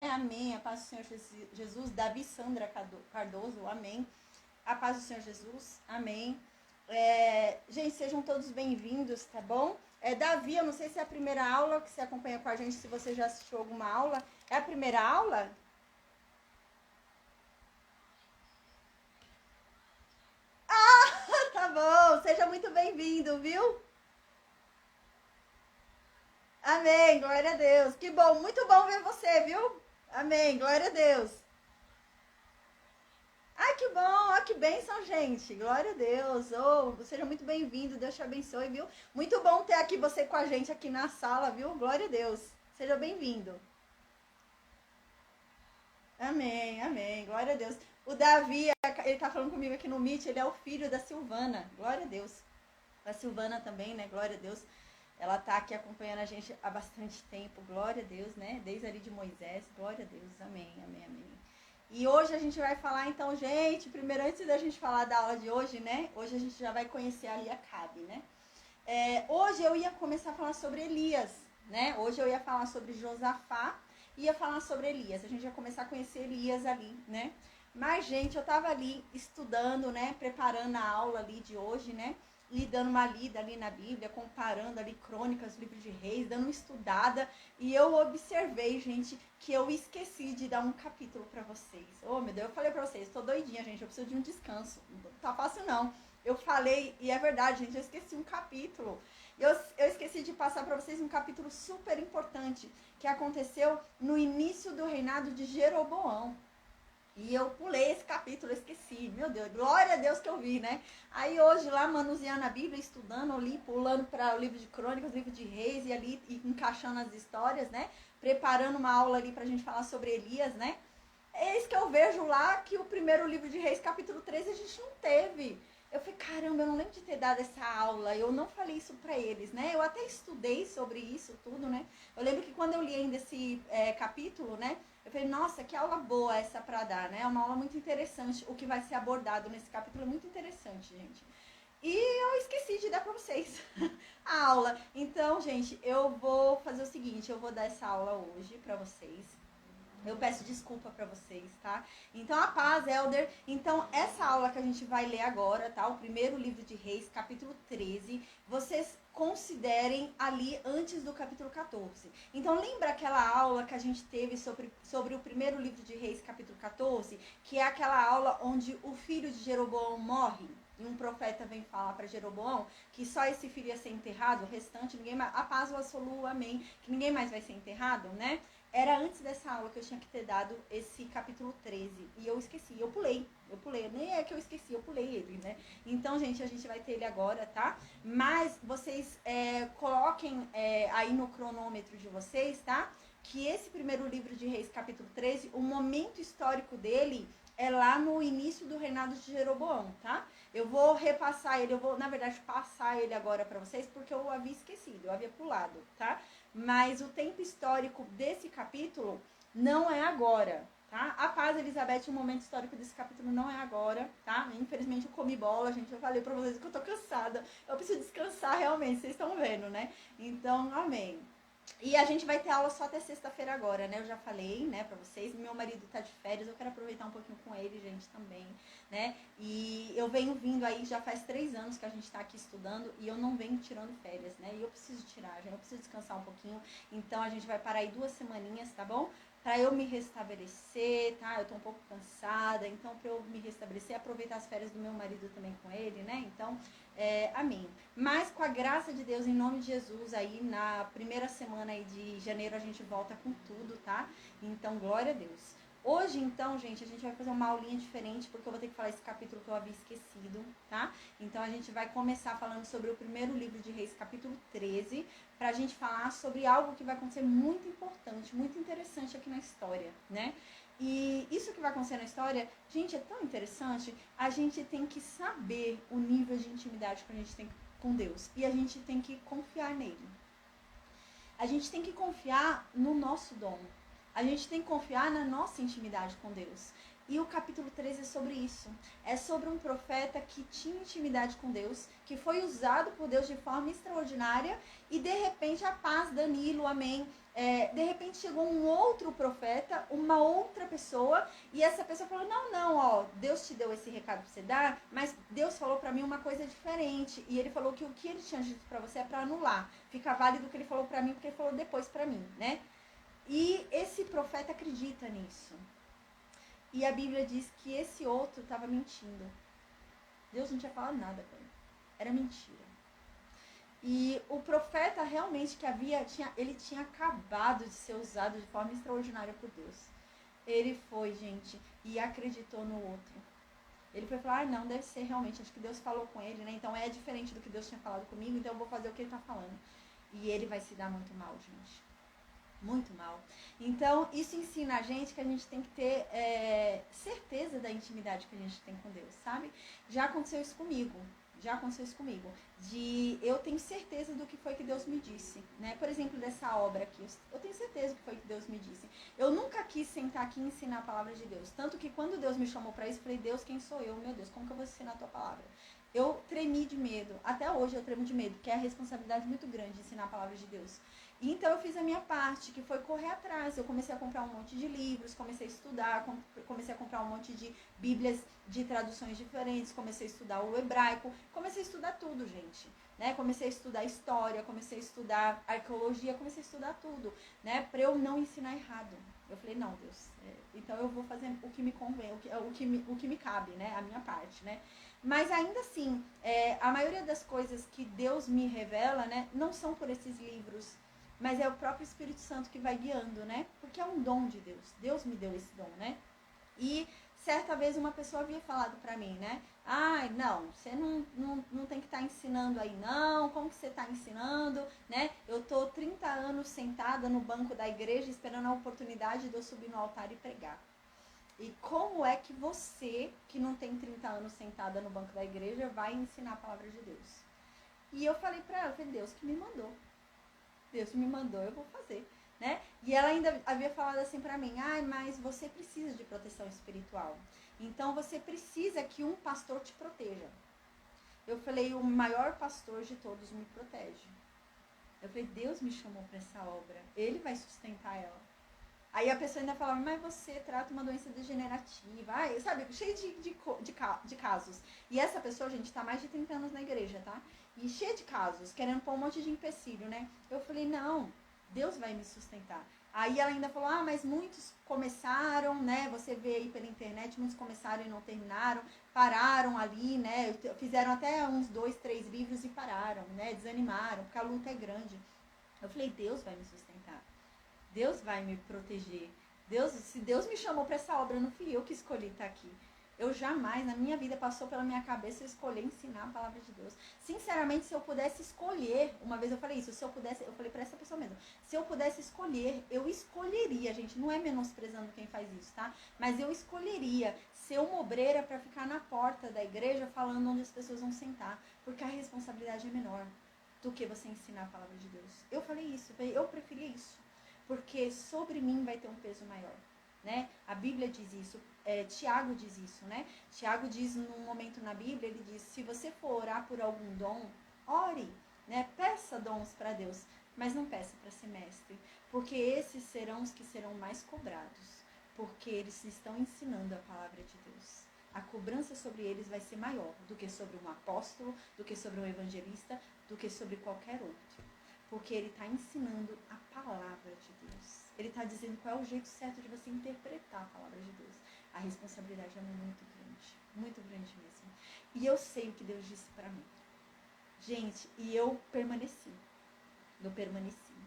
Amém. A paz do Senhor Jesus. Davi Sandra Cardoso. Amém. A paz do Senhor Jesus. Amém. Gente, sejam todos bem-vindos, tá bom? Davi, eu não sei se é a primeira aula que você acompanha com a gente, se você já assistiu alguma aula. É a primeira aula? Tá bom. Seja muito bem-vindo, viu? Amém. Glória a Deus. Que bom. Muito bom ver você, viu? Amém. Glória a Deus. Ai, que bom, ó, que bênção, gente. Glória a Deus. Oh, seja muito bem-vindo, Deus te abençoe, viu? Muito bom ter aqui você com a gente aqui na sala, viu? Glória a Deus. Seja bem-vindo. Amém, amém. Glória a Deus. O Davi, ele tá falando comigo aqui no Meet, ele é o filho da Silvana. Glória a Deus. A Silvana também, né? Glória a Deus. Ela tá aqui acompanhando a gente há bastante tempo. Glória a Deus, né? Desde ali de Moisés. Glória a Deus. Amém, amém, amém. E hoje a gente vai falar, então, gente, primeiro antes da gente falar da aula de hoje, né? Hoje a gente já vai conhecer ali a Acabe, né? Hoje eu ia começar a falar sobre Elias, né? Hoje eu ia falar sobre Josafá e ia falar sobre Elias. A gente ia começar a conhecer Elias ali, né? Mas, gente, eu tava ali estudando, né? Preparando a aula ali de hoje, né? E dando uma lida ali na Bíblia, comparando ali crônicas, livros de reis, dando uma estudada. E eu observei, gente, que eu esqueci de dar um capítulo pra vocês. Oh, meu Deus, eu falei pra vocês, tô doidinha, gente, eu preciso de um descanso. Não tá fácil, não. Eu falei, e é verdade, gente, eu esqueci um capítulo. Eu esqueci de passar para vocês um capítulo super importante que aconteceu no início do reinado de Jeroboão. E eu pulei esse capítulo, eu esqueci. Meu Deus, glória a Deus que eu vi, né? Aí hoje lá, manuseando a Bíblia, estudando ali, pulando para o livro de crônicas, livro de reis, e ali e encaixando as histórias, né? Preparando uma aula ali para a gente falar sobre Elias, né? Eis que eu vejo lá que o primeiro livro de Reis, capítulo 13, a gente não teve. Eu falei, caramba, eu não lembro de ter dado essa aula, eu não falei isso pra eles, né? Eu até estudei sobre isso tudo, né? Eu lembro que quando eu li ainda esse capítulo, né? Eu falei, nossa, que aula boa essa pra dar, né? É uma aula muito interessante. O que vai ser abordado nesse capítulo é muito interessante, gente. E eu esqueci de dar pra vocês a aula. Então, gente, eu vou fazer o seguinte, eu vou dar essa aula hoje pra vocês. Eu peço desculpa para vocês, tá? Então, a paz, Elder. Então, essa aula que a gente vai ler agora, tá? O primeiro livro de Reis, capítulo 13. Vocês considerem ali antes do capítulo 14. Então, lembra aquela aula que a gente teve sobre o primeiro livro de Reis, capítulo 14? Que é aquela aula onde o filho de Jeroboão morre? E um profeta vem falar para Jeroboão que só esse filho ia ser enterrado, o restante ninguém mais. A paz o assolou, amém. Que ninguém mais vai ser enterrado, né? Era antes dessa aula que eu tinha que ter dado esse capítulo 13. E eu esqueci, eu pulei. Nem é que eu esqueci, eu pulei ele, né? Então, gente, a gente vai ter ele agora, tá? Mas vocês coloquem aí no cronômetro de vocês, tá? Que esse primeiro livro de Reis, capítulo 13, o momento histórico dele é lá no início do reinado de Jeroboão, tá? Eu vou repassar ele, eu vou, na verdade, passar ele agora para vocês, porque eu havia esquecido, eu havia pulado, tá? Mas o tempo histórico desse capítulo não é agora, tá? A paz, Elizabeth, o momento histórico desse capítulo não é agora, tá? Infelizmente eu comi bola, gente, eu falei pra vocês que eu tô cansada. Eu preciso descansar realmente, vocês estão vendo, né? Então, amém. E a gente vai ter aula só até sexta-feira agora, né? Eu já falei, né, pra vocês. Meu marido tá de férias, eu quero aproveitar um pouquinho com ele, gente, também, né? E eu venho vindo aí, já faz 3 anos que a gente tá aqui estudando e eu não venho tirando férias, né? E eu preciso tirar, gente, eu preciso descansar um pouquinho. Então a gente vai parar aí 2 semaninhas, tá bom? Pra eu me restabelecer, tá? Eu tô um pouco cansada, então pra eu me restabelecer, aproveitar as férias do meu marido também com ele, né? Então, amém. Mas com a graça de Deus, em nome de Jesus, aí na primeira semana aí de janeiro a gente volta com tudo, tá? Então, glória a Deus. Hoje, então, gente, a gente vai fazer uma aulinha diferente, porque eu vou ter que falar esse capítulo que eu havia esquecido, tá? Então, a gente vai começar falando sobre o primeiro livro de Reis, capítulo 13, pra gente falar sobre algo que vai acontecer muito importante, muito interessante aqui na história, né? E isso que vai acontecer na história, gente, é tão interessante. A gente tem que saber o nível de intimidade que a gente tem com Deus. E a gente tem que confiar nele. A gente tem que confiar no nosso dom. A gente tem que confiar na nossa intimidade com Deus. E o capítulo 13 é sobre isso. É sobre um profeta que tinha intimidade com Deus, que foi usado por Deus de forma extraordinária, e de repente a paz, Danilo, amém, de repente chegou um outro profeta, uma outra pessoa, e essa pessoa falou, não, ó, Deus te deu esse recado pra você dar, mas Deus falou pra mim uma coisa diferente, e ele falou que o que ele tinha dito pra você é pra anular, fica válido o que ele falou pra mim, porque ele falou depois pra mim, né? E esse profeta acredita nisso. E a Bíblia diz que esse outro estava mentindo. Deus não tinha falado nada pra ele. Era mentira. E o profeta realmente ele tinha acabado de ser usado de forma extraordinária por Deus. Ele foi, gente, e acreditou no outro. Ele foi falar, não, deve ser realmente, acho que Deus falou com ele, né? Então é diferente do que Deus tinha falado comigo, então eu vou fazer o que ele tá falando. E ele vai se dar muito mal, gente. Muito mal. Então, isso ensina a gente que a gente tem que ter certeza da intimidade que a gente tem com Deus, sabe? Já aconteceu isso comigo. De eu tenho certeza do que foi que Deus me disse, né? Por exemplo, dessa obra aqui, eu tenho certeza do que foi que Deus me disse. Eu nunca quis sentar aqui e ensinar a palavra de Deus. Tanto que quando Deus me chamou para isso, eu falei, Deus, quem sou eu? Meu Deus, como que eu vou ensinar a tua palavra? Eu tremi de medo. Até hoje eu tremo de medo, porque é a responsabilidade muito grande de ensinar a palavra de Deus. Então eu fiz a minha parte, que foi correr atrás. Eu comecei a comprar um monte de livros, comecei a estudar, comecei a comprar um monte de bíblias de traduções diferentes, comecei a estudar o hebraico, comecei a estudar tudo, gente. Né? Comecei a estudar história, comecei a estudar arqueologia, comecei a estudar tudo, né? Para eu não ensinar errado. Eu falei, não, Deus, então eu vou fazer o que me convém, o que me cabe, né? A minha parte, né? Mas ainda assim, a maioria das coisas que Deus me revela, né, não são por esses livros, mas é o próprio Espírito Santo que vai guiando, né? Porque é um dom de Deus. Deus me deu esse dom, né? E certa vez uma pessoa havia falado pra mim, né? Ai, não, você não tem que estar ensinando aí, não. Como que você está ensinando, né? Eu tô 30 anos sentada no banco da igreja esperando a oportunidade de eu subir no altar e pregar. E como é que você, que não tem 30 anos sentada no banco da igreja, vai ensinar a palavra de Deus? E eu falei pra ela, Deus que me mandou. Deus me mandou, eu vou fazer, né? E ela ainda havia falado assim pra mim, mas você precisa de proteção espiritual. Então você precisa que um pastor te proteja. Eu falei, o maior pastor de todos me protege. Eu falei, Deus me chamou pra essa obra, Ele vai sustentar ela. Aí a pessoa ainda falava, mas você trata uma doença degenerativa, sabe, cheio de casos. E essa pessoa, gente, tá mais de 30 anos na igreja, tá? E cheia de casos, querendo pôr um monte de empecilho, né? Eu falei, não, Deus vai me sustentar. Aí ela ainda falou, mas muitos começaram, né? Você vê aí pela internet, muitos começaram e não terminaram, pararam ali, né? Fizeram até uns 2, 3 livros e pararam, né? Desanimaram, porque a luta é grande. Eu falei, Deus vai me sustentar. Deus vai me proteger. Se Deus me chamou para essa obra, não fui eu que escolhi estar aqui. Eu jamais, na minha vida, passou pela minha cabeça eu escolher ensinar a palavra de Deus. Sinceramente, se eu pudesse escolher, uma vez eu falei isso, eu falei para essa pessoa mesmo, se eu pudesse escolher, eu escolheria, gente, não é menosprezando quem faz isso, tá? Mas eu escolheria ser uma obreira para ficar na porta da igreja falando onde as pessoas vão sentar, porque a responsabilidade é menor do que você ensinar a palavra de Deus. Eu falei isso, eu preferia isso, porque sobre mim vai ter um peso maior. Né? A Bíblia diz isso, Tiago diz isso, né? Tiago diz num momento na Bíblia, ele diz, se você for orar por algum dom, ore, né? Peça dons para Deus, mas não peça para ser mestre, porque esses serão os que serão mais cobrados, porque eles estão ensinando a palavra de Deus. A cobrança sobre eles vai ser maior do que sobre um apóstolo, do que sobre um evangelista, do que sobre qualquer outro, porque ele está ensinando a palavra de Deus. Ele está dizendo qual é o jeito certo de você interpretar a palavra de Deus. A responsabilidade é muito grande mesmo. E eu sei o que Deus disse para mim. Gente, e eu permaneci.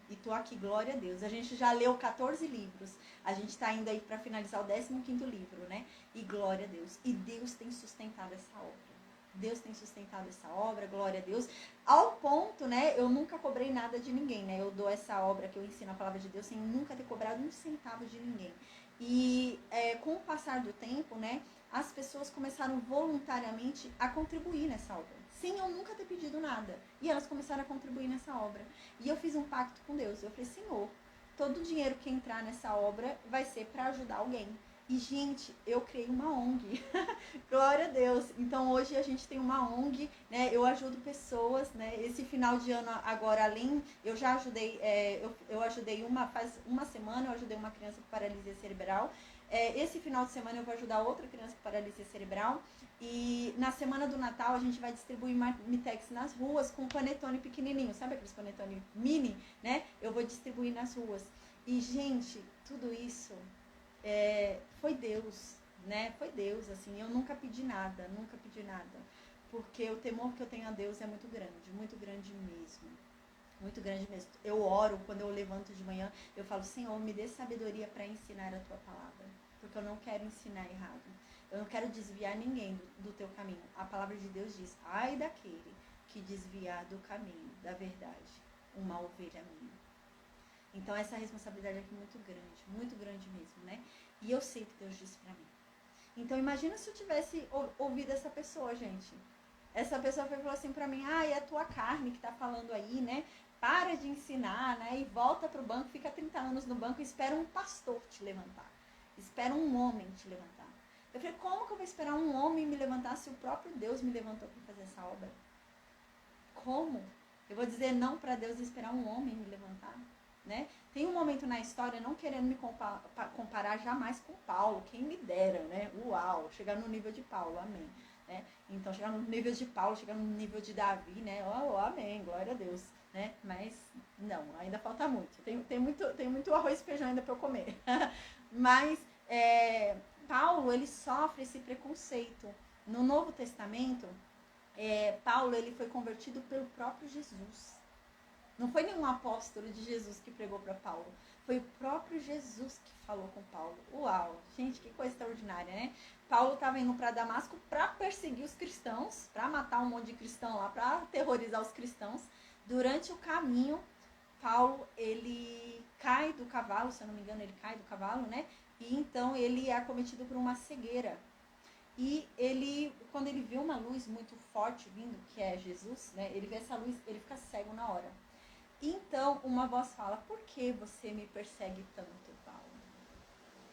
E tô aqui, glória a Deus. A gente já leu 14 livros. A gente tá indo aí para finalizar o 15º livro, né? E glória a Deus. E Deus tem sustentado essa obra. Deus tem sustentado essa obra, glória a Deus, ao ponto, né, eu nunca cobrei nada de ninguém, né, eu dou essa obra que eu ensino a palavra de Deus sem nunca ter cobrado um centavo de ninguém. E com o passar do tempo, né, as pessoas começaram voluntariamente a contribuir nessa obra, sem eu nunca ter pedido nada, e elas começaram a contribuir nessa obra. E eu fiz um pacto com Deus, eu falei, Senhor, todo o dinheiro que entrar nessa obra vai ser para ajudar alguém. E, gente, eu criei uma ONG. Glória a Deus. Então, hoje a gente tem uma ONG, né? Eu ajudo pessoas, né? Esse final de ano agora, além, eu já ajudei, eu ajudei faz uma semana, eu ajudei uma criança com paralisia cerebral. Esse final de semana eu vou ajudar outra criança com paralisia cerebral. E na semana do Natal a gente vai distribuir marmitex nas ruas com panetone pequenininho. Sabe aqueles panetone mini, né? Eu vou distribuir nas ruas. E, gente, tudo isso foi Deus, né? Foi Deus, assim. Eu nunca pedi nada, nunca pedi nada. Porque o temor que eu tenho a Deus é muito grande mesmo. Muito grande mesmo. Eu oro, quando eu levanto de manhã, eu falo, Senhor, me dê sabedoria para ensinar a tua palavra. Porque eu não quero ensinar errado. Eu não quero desviar ninguém do teu caminho. A palavra de Deus diz, ai daquele que desviar do caminho, da verdade, uma ovelha minha. Então essa responsabilidade aqui é muito grande mesmo, né? E eu sei o que Deus disse pra mim. Então imagina se eu tivesse ouvido essa pessoa, gente. Essa pessoa falou assim pra mim, é a tua carne que tá falando aí, né? Para de ensinar, né? E volta pro banco, fica 30 anos no banco e espera um pastor te levantar. Espera um homem te levantar. Eu falei, como que eu vou esperar um homem me levantar se o próprio Deus me levantou para fazer essa obra? Como? Eu vou dizer não para Deus e esperar um homem me levantar? Né? Tem um momento na história, não querendo me comparar jamais com Paulo, quem me dera, né? Uau, chegar no nível de Paulo, amém. Né? Então, chegar no nível de Paulo, chegar no nível de Davi, né? Amém, glória a Deus. Né? Mas, não, ainda falta muito. Tem muito arroz e feijão ainda para eu comer. Mas, Paulo, ele sofre esse preconceito. No Novo Testamento, Paulo, ele foi convertido pelo próprio Jesus. Não foi nenhum apóstolo de Jesus que pregou para Paulo. Foi o próprio Jesus que falou com Paulo. Uau, gente, que coisa extraordinária, né? Paulo estava indo para Damasco para perseguir os cristãos, para matar um monte de cristão lá, para aterrorizar os cristãos. Durante o caminho, Paulo, ele cai do cavalo, se eu não me engano, ele cai do cavalo, né? E então ele é acometido por uma cegueira. E ele, quando ele vê uma luz muito forte vindo, que é Jesus, né? Ele vê essa luz, ele fica cego na hora. Então, uma voz fala, por que você me persegue tanto, Paulo?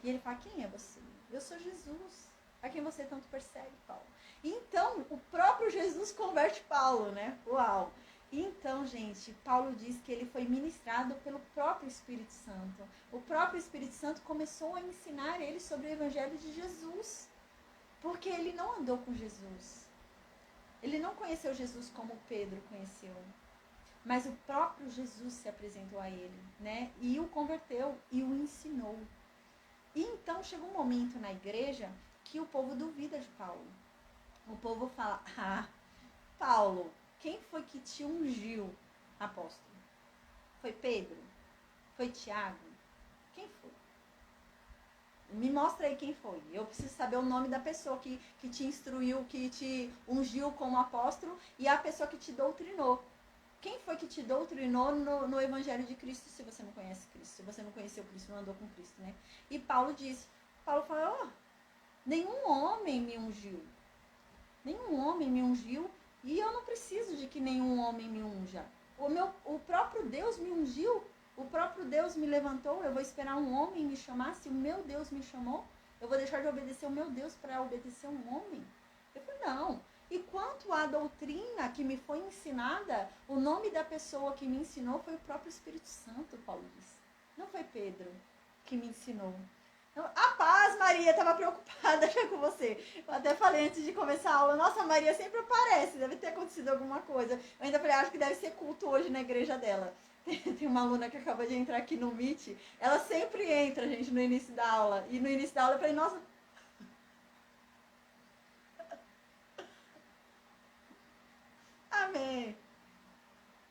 E ele fala, quem é você? Eu sou Jesus, a quem você tanto persegue, Paulo. Então, o próprio Jesus converte Paulo, né? Uau! Então, gente, Paulo diz que ele foi ministrado pelo próprio Espírito Santo. O próprio Espírito Santo começou a ensinar ele sobre o Evangelho de Jesus. Porque ele não andou com Jesus. Ele não conheceu Jesus como Pedro conheceu. Mas o próprio Jesus se apresentou a ele, né? E o converteu e o ensinou. E então chegou um momento na igreja que o povo duvida de Paulo. O povo fala, Paulo, quem foi que te ungiu, apóstolo? Foi Pedro? Foi Tiago? Quem foi? Me mostra aí quem foi. Eu preciso saber o nome da pessoa que te instruiu, que te ungiu como apóstolo e a pessoa que te doutrinou. Quem foi que te doutrinou no Evangelho de Cristo, se você não conhece Cristo, se você não conheceu Cristo, não andou com Cristo, né? E Paulo falou, nenhum homem me ungiu. Nenhum homem me ungiu e eu não preciso de que nenhum homem me unja. O próprio Deus me ungiu, o próprio Deus me levantou, eu vou esperar um homem me chamar, se o meu Deus me chamou, eu vou deixar de obedecer o meu Deus para obedecer um homem? Eu falei, não. E quanto à doutrina que me foi ensinada, o nome da pessoa que me ensinou foi o próprio Espírito Santo, Paulo disse. Não foi Pedro que me ensinou. Então, a paz, Maria, estava preocupada já com você. Eu até falei antes de começar a aula, nossa, Maria sempre aparece, deve ter acontecido alguma coisa. Eu ainda falei, acho que deve ser culto hoje na igreja dela. Tem uma aluna que acaba de entrar aqui no Meet, ela sempre entra, gente, no início da aula. E no início da aula eu falei, nossa... Amém.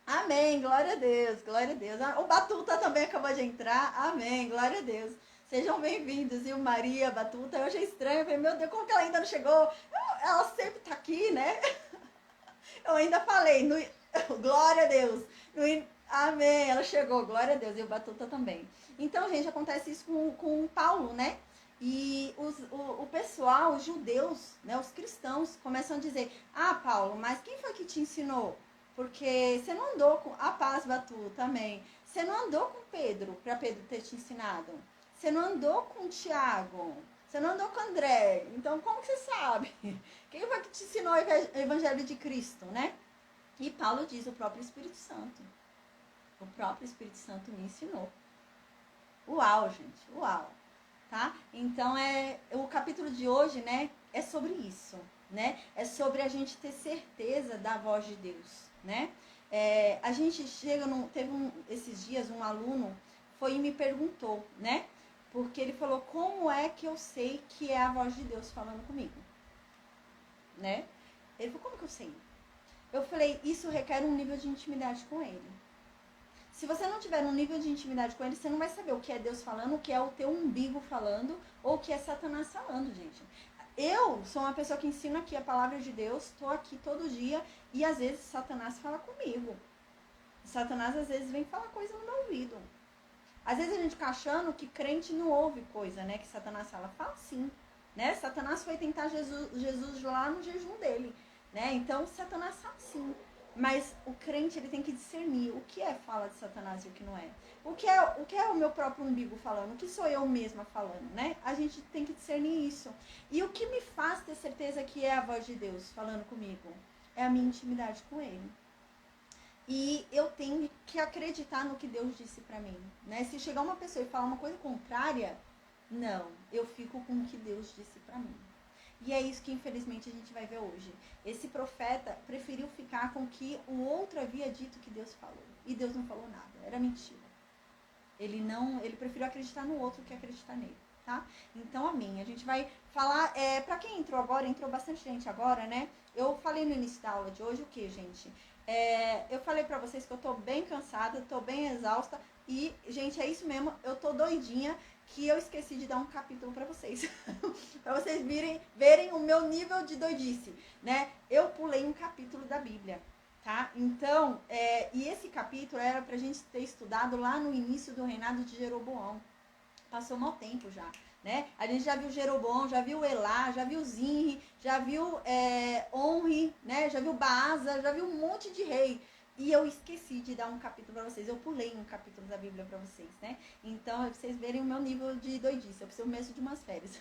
Amém, glória a Deus, glória a Deus. O Batuta também acabou de entrar, amém, glória a Deus. Sejam bem-vindos, viu, Maria, Batuta. Eu achei estranho, eu falei, meu Deus, como que ela ainda não chegou? Ela sempre tá aqui, né? Eu ainda falei, glória a Deus. Amém, ela chegou, glória a Deus, e o Batuta também. Então, gente, acontece isso com o Paulo, né? E o pessoal, os judeus, né, os cristãos, começam a dizer, Paulo, mas quem foi que te ensinou? Porque você não andou com... A paz, Batu, também. Você não andou com Pedro, para Pedro ter te ensinado. Você não andou com Tiago. Você não andou com o André. Então, como que você sabe? Quem foi que te ensinou o evangelho de Cristo, né? E Paulo diz, o próprio Espírito Santo. O próprio Espírito Santo me ensinou. Uau, gente, uau. Tá? Então, o capítulo de hoje, né, é sobre isso, né? É sobre a gente ter certeza da voz de Deus, né? A gente esses dias um aluno foi e me perguntou, né? Porque ele falou, como é que eu sei que é a voz de Deus falando comigo? Né? Ele falou, como que eu sei? Eu falei, isso requer um nível de intimidade com ele. Se você não tiver um nível de intimidade com ele, você não vai saber o que é Deus falando, o que é o teu umbigo falando, ou o que é Satanás falando, gente. Eu sou uma pessoa que ensino aqui a palavra de Deus, estou aqui todo dia, e às vezes Satanás fala comigo. Satanás às vezes vem falar coisa no meu ouvido. Às vezes a gente fica achando que crente não ouve coisa, né? Que Satanás fala. Fala sim, né? Satanás foi tentar Jesus lá no jejum dele, né? Então Satanás fala sim. Mas o crente, ele tem que discernir o que é fala de Satanás e o que não é. O que é o meu próprio umbigo falando? O que sou eu mesma falando, né? A gente tem que discernir isso. E o que me faz ter certeza que é a voz de Deus falando comigo? É a minha intimidade com ele. E eu tenho que acreditar no que Deus disse pra mim, né? Se chegar uma pessoa e falar uma coisa contrária, não, eu fico com o que Deus disse pra mim. E é isso que infelizmente a gente vai ver hoje. Esse profeta preferiu ficar com o que o outro havia dito que Deus falou. E Deus não falou nada, era mentira. Ele preferiu acreditar no outro que acreditar nele, tá? Então, amém. A gente vai falar, pra quem entrou agora, entrou bastante gente agora, né? Eu falei no início da aula de hoje o que, gente? Eu falei pra vocês que eu tô bem cansada, tô bem exausta. E, gente, é isso mesmo, eu tô doidinha que eu esqueci de dar um capítulo pra vocês. Pra vocês verem o meu nível de doidice, né? Eu pulei um capítulo da Bíblia, tá? Então, e esse capítulo era pra gente ter estudado lá no início do reinado de Jeroboão. Passou mau tempo já, né? A gente já viu Jeroboão, já viu Elá, já viu Zinri, já viu Onri, né? Já viu Baasa, já viu um monte de rei. E eu esqueci de dar um capítulo para vocês. Eu pulei um capítulo da Bíblia para vocês, né? Então, é pra vocês verem o meu nível de doidice. Eu preciso mesmo de umas férias.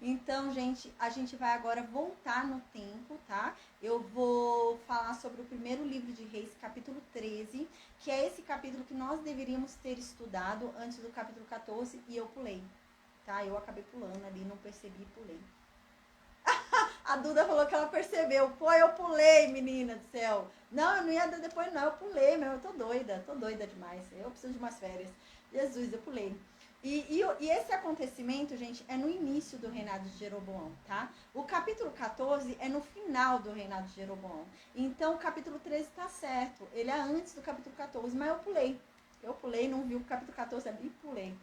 Então, gente, a gente vai agora voltar no tempo, tá? Eu vou falar sobre o primeiro livro de Reis, capítulo 13, que é esse capítulo que nós deveríamos ter estudado antes do capítulo 14, e eu pulei, tá? Eu acabei pulando ali, não percebi e pulei. A Duda falou que ela percebeu. Pô, eu pulei, menina do céu. Não, eu não ia dar depois não, eu pulei mesmo, eu tô doida demais. Eu preciso de umas férias. Jesus, eu pulei. E esse acontecimento, gente, é no início do reinado de Jeroboão, tá? O capítulo 14 é no final do reinado de Jeroboão. Então, o capítulo 13 tá certo. Ele é antes do capítulo 14, mas eu pulei. Eu pulei, não vi o capítulo 14 e pulei.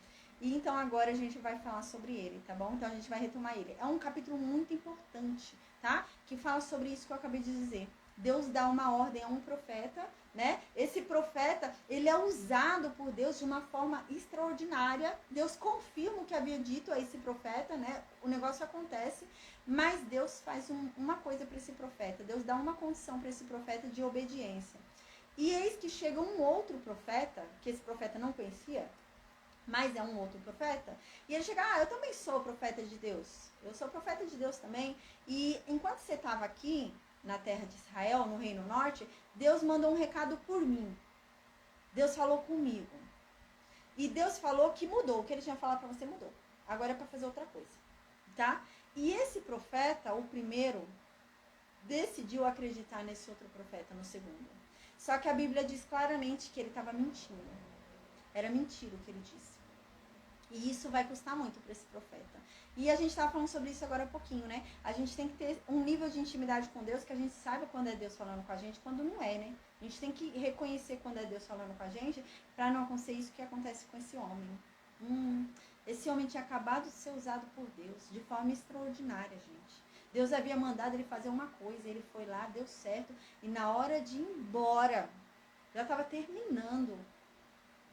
E então agora a gente vai falar sobre ele, tá bom? Então a gente vai retomar ele. É um capítulo muito importante, tá? Que fala sobre isso que eu acabei de dizer. Deus dá uma ordem a um profeta, né? Esse profeta, ele é usado por Deus de uma forma extraordinária. Deus confirma o que havia dito a esse profeta, né? O negócio acontece, mas Deus faz uma coisa para esse profeta. Deus dá uma condição para esse profeta de obediência. E eis que chega um outro profeta, que esse profeta não conhecia, mas é um outro profeta, e ele chega, eu também sou profeta de Deus, eu sou profeta de Deus também, e enquanto você estava aqui, na terra de Israel, no Reino Norte, Deus mandou um recado por mim, Deus falou comigo, e Deus falou que mudou, o que ele tinha falado para você mudou, agora é para fazer outra coisa, tá? E esse profeta, o primeiro, decidiu acreditar nesse outro profeta, no segundo, só que a Bíblia diz claramente que ele estava mentindo. Era mentira o que ele disse. E isso vai custar muito para esse profeta. E a gente estava falando sobre isso agora há pouquinho, né? A gente tem que ter um nível de intimidade com Deus que a gente saiba quando é Deus falando com a gente, quando não é, né? A gente tem que reconhecer quando é Deus falando com a gente para não acontecer isso que acontece com esse homem. Esse homem tinha acabado de ser usado por Deus de forma extraordinária, gente. Deus havia mandado ele fazer uma coisa, ele foi lá, deu certo, e na hora de ir embora, já estava terminando,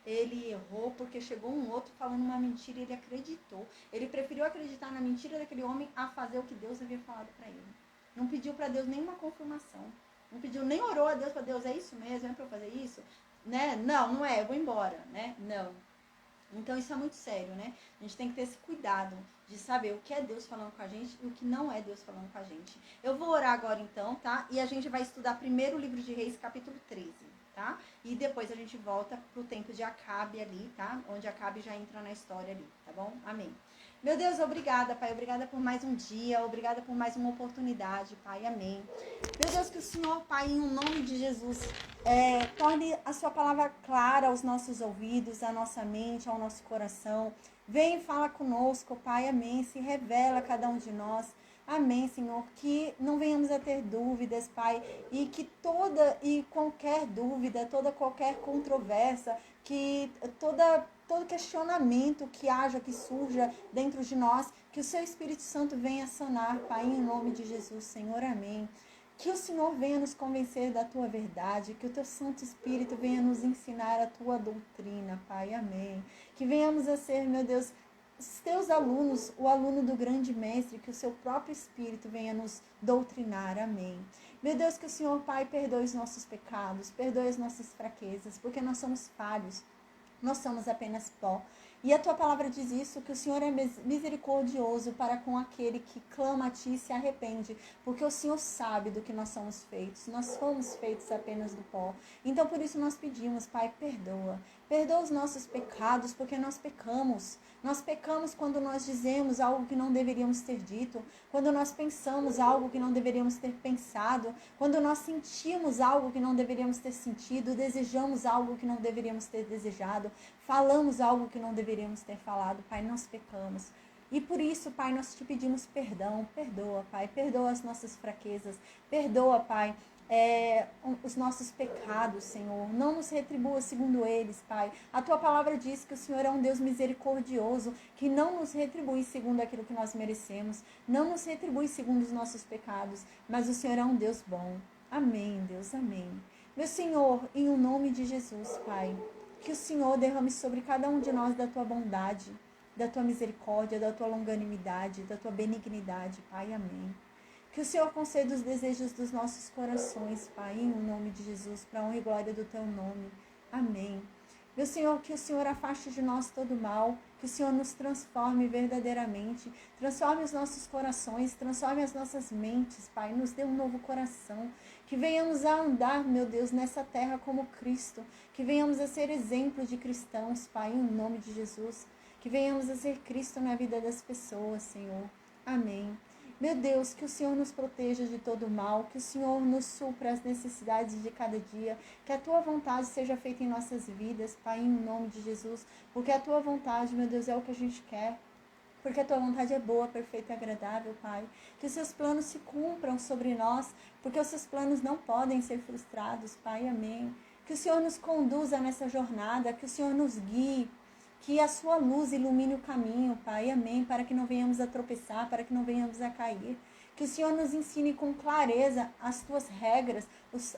ele errou porque chegou um outro falando uma mentira e ele acreditou. Ele preferiu acreditar na mentira daquele homem a fazer o que Deus havia falado para ele. Não pediu para Deus nenhuma confirmação. Não pediu, nem orou a Deus para Deus, é isso mesmo? É para eu fazer isso? Né? Não é, eu vou embora, né? Não. Então isso é muito sério, né? A gente tem que ter esse cuidado de saber o que é Deus falando com a gente e o que não é Deus falando com a gente. Eu vou orar agora então, tá? E a gente vai estudar primeiro o livro de Reis, capítulo 13, tá? E depois a gente volta pro tempo de Acabe ali, tá? Onde Acabe já entra na história ali, tá bom? Amém. Meu Deus, obrigada, Pai. Obrigada por mais um dia. Obrigada por mais uma oportunidade, Pai. Amém. Meu Deus, que o Senhor, Pai, em nome de Jesus, torne a sua palavra clara aos nossos ouvidos, à nossa mente, ao nosso coração. Vem e fala conosco, Pai. Amém. Se revela a cada um de nós. Amém, Senhor. Que não venhamos a ter dúvidas, Pai. E que toda e qualquer dúvida, qualquer controvérsia, que todo questionamento que haja, que surja dentro de nós, que o seu Espírito Santo venha sanar, Pai, em nome de Jesus, Senhor, amém. Que o Senhor venha nos convencer da tua verdade, que o teu Santo Espírito venha nos ensinar a tua doutrina, Pai, amém. Que venhamos a ser, meu Deus, os teus alunos, o aluno do grande mestre, que o seu próprio Espírito venha nos doutrinar, amém. Meu Deus, que o Senhor, Pai, perdoe os nossos pecados, perdoe as nossas fraquezas, porque nós somos falhos, nós somos apenas pó. E a tua palavra diz isso, que o Senhor é misericordioso para com aquele que clama a ti e se arrepende, porque o Senhor sabe do que nós somos feitos, nós fomos feitos apenas do pó. Então por isso nós pedimos, Pai, perdoa. Perdoa os nossos pecados, porque nós pecamos. Nós pecamos quando nós dizemos algo que não deveríamos ter dito, quando nós pensamos algo que não deveríamos ter pensado, quando nós sentimos algo que não deveríamos ter sentido, desejamos algo que não deveríamos ter desejado, falamos algo que não deveríamos ter falado. Pai, nós pecamos. E por isso, Pai, nós te pedimos perdão. Perdoa, Pai, perdoa as nossas fraquezas. Perdoa, Pai, os nossos pecados, Senhor. Não nos retribua segundo eles, Pai. A tua palavra diz que o Senhor é um Deus misericordioso, que não nos retribui segundo aquilo que nós merecemos, não nos retribui segundo os nossos pecados, mas o Senhor é um Deus bom. Amém, Deus, amém. Meu Senhor, em o nome de Jesus, Pai, que o Senhor derrame sobre cada um de nós da tua bondade, da tua misericórdia, da tua longanimidade, da tua benignidade, Pai, amém. Que o Senhor conceda os desejos dos nossos corações, Pai, em nome de Jesus, para a honra e glória do teu nome. Amém. Meu Senhor, que o Senhor afaste de nós todo mal, que o Senhor nos transforme verdadeiramente, transforme os nossos corações, transforme as nossas mentes, Pai, nos dê um novo coração, que venhamos a andar, meu Deus, nessa terra como Cristo, que venhamos a ser exemplo de cristãos, Pai, em nome de Jesus, que venhamos a ser Cristo na vida das pessoas, Senhor. Amém. Meu Deus, que o Senhor nos proteja de todo mal, que o Senhor nos supra as necessidades de cada dia, que a tua vontade seja feita em nossas vidas, Pai, em nome de Jesus, porque a tua vontade, meu Deus, é o que a gente quer, porque a tua vontade é boa, perfeita e agradável, Pai. Que os seus planos se cumpram sobre nós, porque os seus planos não podem ser frustrados, Pai, amém. Que o Senhor nos conduza nessa jornada, que o Senhor nos guie, que a sua luz ilumine o caminho, Pai, amém, para que não venhamos a tropeçar, para que não venhamos a cair. Que o Senhor nos ensine com clareza as tuas regras,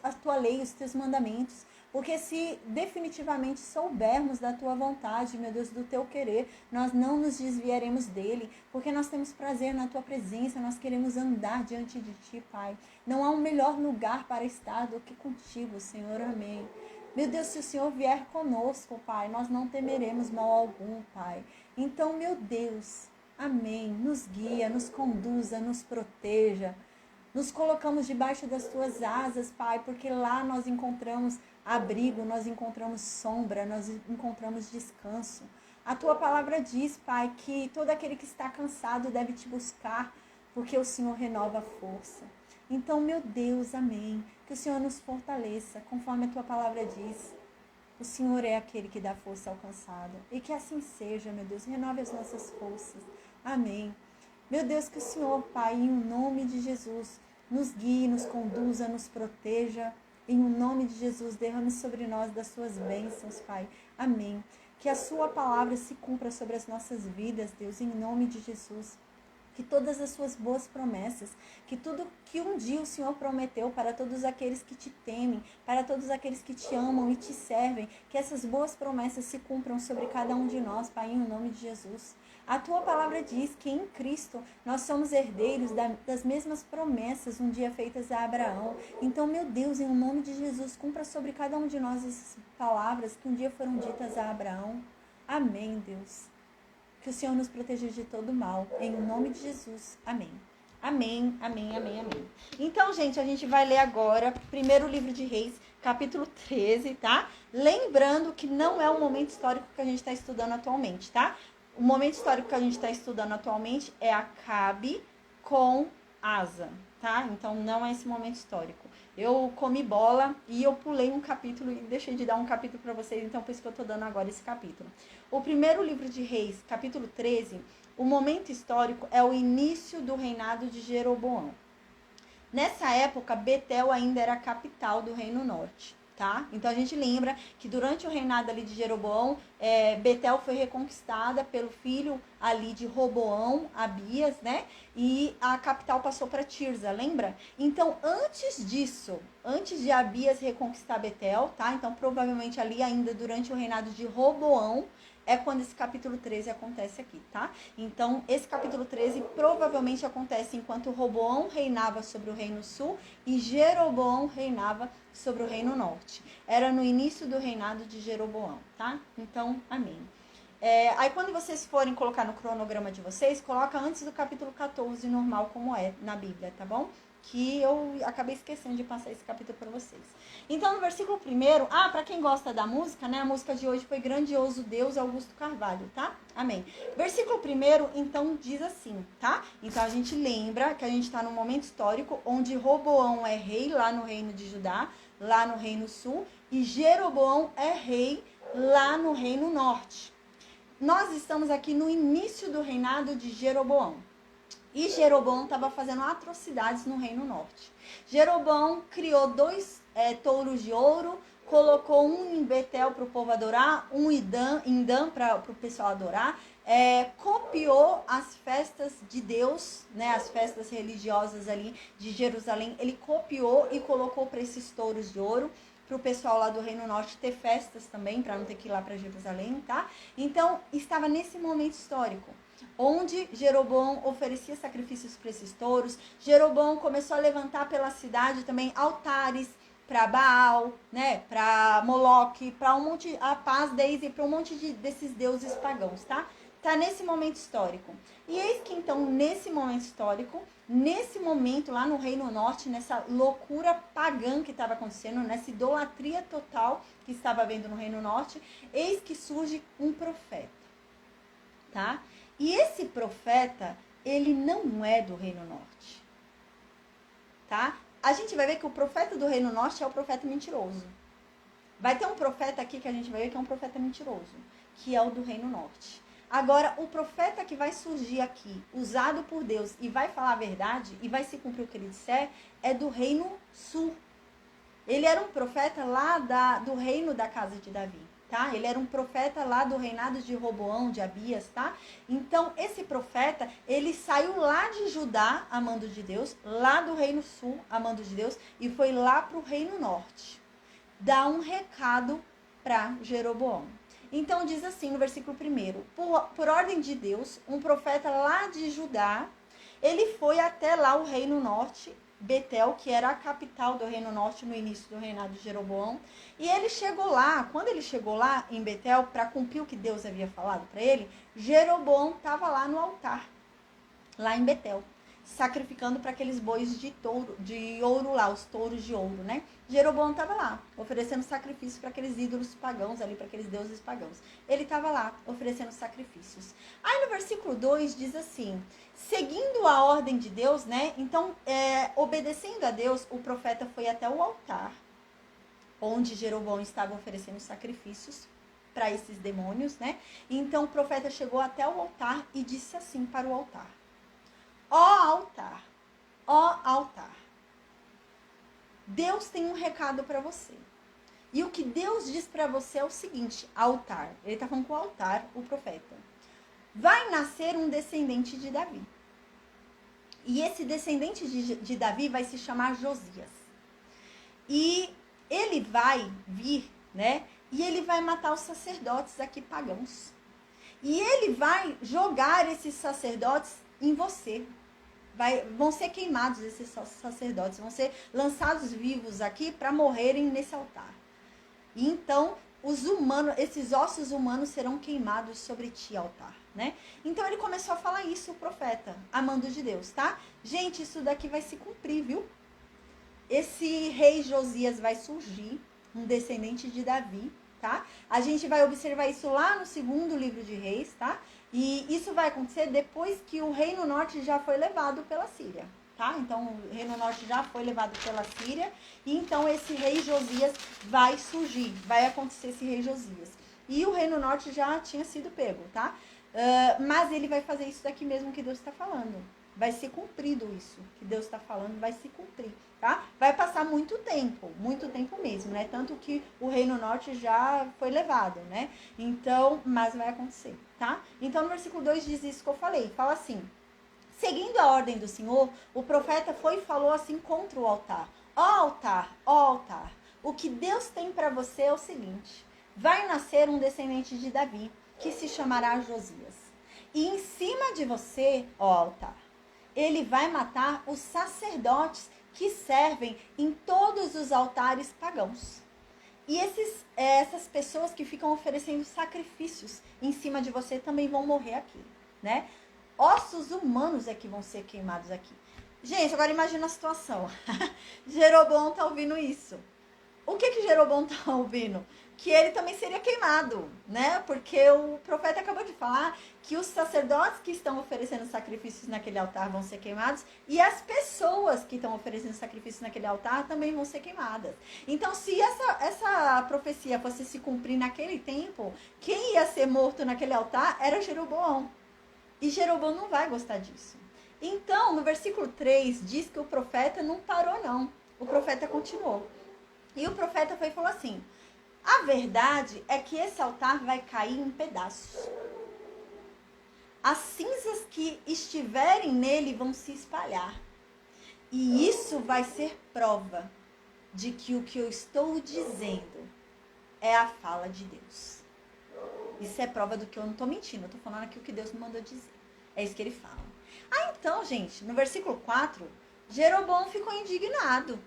a tua lei, os teus mandamentos. Porque se definitivamente soubermos da tua vontade, meu Deus, do teu querer, nós não nos desviaremos dele, porque nós temos prazer na tua presença, nós queremos andar diante de ti, Pai. Não há um melhor lugar para estar do que contigo, Senhor, amém. Meu Deus, se o Senhor vier conosco, Pai, nós não temeremos mal algum, Pai. Então, meu Deus, amém, nos guia, nos conduza, nos proteja. Nos colocamos debaixo das tuas asas, Pai, porque lá nós encontramos abrigo, nós encontramos sombra, nós encontramos descanso. A tua palavra diz, Pai, que todo aquele que está cansado deve te buscar, porque o Senhor renova a força. Então, meu Deus, amém, que o Senhor nos fortaleça, conforme a tua palavra diz. O Senhor é aquele que dá força ao cansado. E que assim seja, meu Deus, renove as nossas forças. Amém. Meu Deus, que o Senhor, Pai, em nome de Jesus, nos guie, nos conduza, nos proteja. Em nome de Jesus, derrame sobre nós das suas bênçãos, Pai. Amém. Que a sua palavra se cumpra sobre as nossas vidas, Deus, em nome de Jesus. Que todas as suas boas promessas, que tudo que um dia o Senhor prometeu para todos aqueles que te temem, para todos aqueles que te amam e te servem, que essas boas promessas se cumpram sobre cada um de nós, Pai, em nome de Jesus. A tua palavra diz que em Cristo nós somos herdeiros das mesmas promessas um dia feitas a Abraão. Então, meu Deus, em nome de Jesus, cumpra sobre cada um de nós essas palavras que um dia foram ditas a Abraão. Amém, Deus. Que o Senhor nos proteja de todo mal. Em nome de Jesus. Amém. Amém, amém, amém, amém. Então, gente, a gente vai ler agora primeiro livro de Reis, capítulo 13, tá? Lembrando que não é o momento histórico que a gente está estudando atualmente, tá? O momento histórico que a gente está estudando atualmente é Acabe com Asa, tá? Então, não é esse momento histórico. Eu comi bola e eu pulei um capítulo e deixei de dar um capítulo para vocês, então por isso que eu tô dando agora esse capítulo. O primeiro livro de Reis, capítulo 13, o momento histórico é o início do reinado de Jeroboão. Nessa época, Betel ainda era a capital do Reino Norte, tá? Então a gente lembra que durante o reinado ali de Jeroboão, Betel foi reconquistada pelo filho ali de Roboão, Abias, né? E a capital passou para Tirza, lembra? Então, antes disso, antes de Abias reconquistar Betel, tá? Então, provavelmente ali ainda durante o reinado de Roboão, é quando esse capítulo 13 acontece aqui, tá? Então, esse capítulo 13 provavelmente acontece enquanto Roboão reinava sobre o Reino Sul e Jeroboão reinava sobre o Reino Norte. Era no início do reinado de Jeroboão, tá? Então, amém. Aí, quando vocês forem colocar no cronograma de vocês, coloca antes do capítulo 14, normal, como é na Bíblia, tá bom? Que eu acabei esquecendo de passar esse capítulo para vocês. Então, no versículo 1, para quem gosta da música, né? A música de hoje foi Grandioso Deus, Augusto Carvalho, tá? Amém. Versículo 1, então, diz assim, tá? Então, a gente lembra que a gente está num momento histórico onde Roboão é rei lá no reino de Judá, lá no reino sul, e Jeroboão é rei lá no reino norte. Nós estamos aqui no início do reinado de Jeroboão. E Jeroboão estava fazendo atrocidades no Reino Norte. Jeroboão criou 2 touros de ouro, colocou um em Betel para o povo adorar, um em Dan para o pessoal adorar, copiou as festas de Deus, né, as festas religiosas ali de Jerusalém, ele copiou e colocou para esses touros de ouro, para o pessoal lá do Reino Norte ter festas também, para não ter que ir lá para Jerusalém, tá? Então, estava nesse momento histórico, onde Jeroboão oferecia sacrifícios para esses touros. Jeroboão começou a levantar pela cidade também altares para Baal, né, para Moloque, para um monte, a paz deles e para um monte desses deuses pagãos, tá? Tá nesse momento histórico. E eis que então, nesse momento histórico, nesse momento lá no Reino Norte, nessa loucura pagã que estava acontecendo, nessa idolatria total que estava havendo no Reino Norte, eis que surge um profeta, tá? E esse profeta, ele não é do Reino Norte, tá? A gente vai ver que o profeta do Reino Norte é o profeta mentiroso. Vai ter um profeta aqui que a gente vai ver que é um profeta mentiroso, que é o do Reino Norte. Agora, o profeta que vai surgir aqui, usado por Deus, e vai falar a verdade, e vai se cumprir o que ele disser, é do Reino Sul. Ele era um profeta lá do reino da casa de Davi, tá? Ele era um profeta lá do reinado de Roboão, de Abias, tá? Então, esse profeta, ele saiu lá de Judá, amando de Deus, lá do Reino Sul, amando de Deus, e foi lá para o Reino Norte, dar um recado para Jeroboão. Então, diz assim no versículo 1, por ordem de Deus, um profeta lá de Judá, ele foi até lá o Reino Norte, Betel, que era a capital do Reino Norte no início do reinado de Jeroboão. E ele chegou lá, quando ele chegou lá em Betel, para cumprir o que Deus havia falado para ele, Jeroboão estava lá no altar, lá em Betel, sacrificando para aqueles bois de ouro lá, os touros de ouro, né? Jeroboão estava lá, oferecendo sacrifícios para aqueles ídolos pagãos ali, para aqueles deuses pagãos. Ele estava lá, oferecendo sacrifícios. Aí no versículo 2 diz assim, seguindo a ordem de Deus, né? Então, obedecendo a Deus, o profeta foi até o altar, onde Jeroboão estava oferecendo sacrifícios para esses demônios, né? Então, o profeta chegou até o altar e disse assim para o altar, ó altar, Deus tem um recado para você. E o que Deus diz para você é o seguinte, altar. Ele está falando com o altar, o profeta. Vai nascer um descendente de Davi. E esse descendente de Davi vai se chamar Josias. E ele vai vir, né? E ele vai matar os sacerdotes aqui pagãos. E ele vai jogar esses sacerdotes em você. Vão ser queimados esses sacerdotes, vão ser lançados vivos aqui para morrerem nesse altar. E então, os humanos, esses ossos humanos serão queimados sobre ti, altar, né? Então ele começou a falar isso, o profeta, amando de Deus, tá? Gente, isso daqui vai se cumprir, viu? Esse rei Josias vai surgir, um descendente de Davi, tá? A gente vai observar isso lá no segundo livro de Reis, tá? E isso vai acontecer depois que o Reino Norte já foi levado pela Síria, tá? Então, o Reino Norte já foi levado pela Síria, e então esse rei Josias vai surgir, vai acontecer esse rei Josias. E o Reino Norte já tinha sido pego, tá? Mas ele vai fazer isso daqui mesmo que Deus está falando. Vai ser cumprido isso que Deus está falando, vai se cumprir, tá? Vai passar muito tempo mesmo, né? Tanto que o Reino Norte já foi levado, né? Então, mas vai acontecer, tá? Então, no versículo 2 diz isso que eu falei, fala assim: seguindo a ordem do Senhor, o profeta foi e falou assim contra o altar: ó altar, o que Deus tem para você é o seguinte: vai nascer um descendente de Davi, que se chamará Josias. E em cima de você, ó altar, ele vai matar os sacerdotes que servem em todos os altares pagãos. E essas pessoas que ficam oferecendo sacrifícios em cima de você também vão morrer aqui, né? Ossos humanos é que vão ser queimados aqui. Gente, agora imagina a situação. Jeroboão tá ouvindo isso. O que Jeroboão tá ouvindo? Que ele também seria queimado, né? Porque o profeta acabou de falar que os sacerdotes que estão oferecendo sacrifícios naquele altar vão ser queimados e as pessoas que estão oferecendo sacrifícios naquele altar também vão ser queimadas. Então, se essa profecia fosse se cumprir naquele tempo, quem ia ser morto naquele altar era Jeroboão. E Jeroboão não vai gostar disso. Então, no versículo 3, diz que o profeta não parou, não. O profeta continuou. E o profeta foi e falou assim: a verdade é que esse altar vai cair em pedaços. As cinzas que estiverem nele vão se espalhar. E isso vai ser prova de que o que eu estou dizendo é a fala de Deus. Isso é prova do que eu não estou mentindo. Eu estou falando aqui o que Deus me mandou dizer. É isso que ele fala. Então, gente, no versículo 4, Jeroboão ficou indignado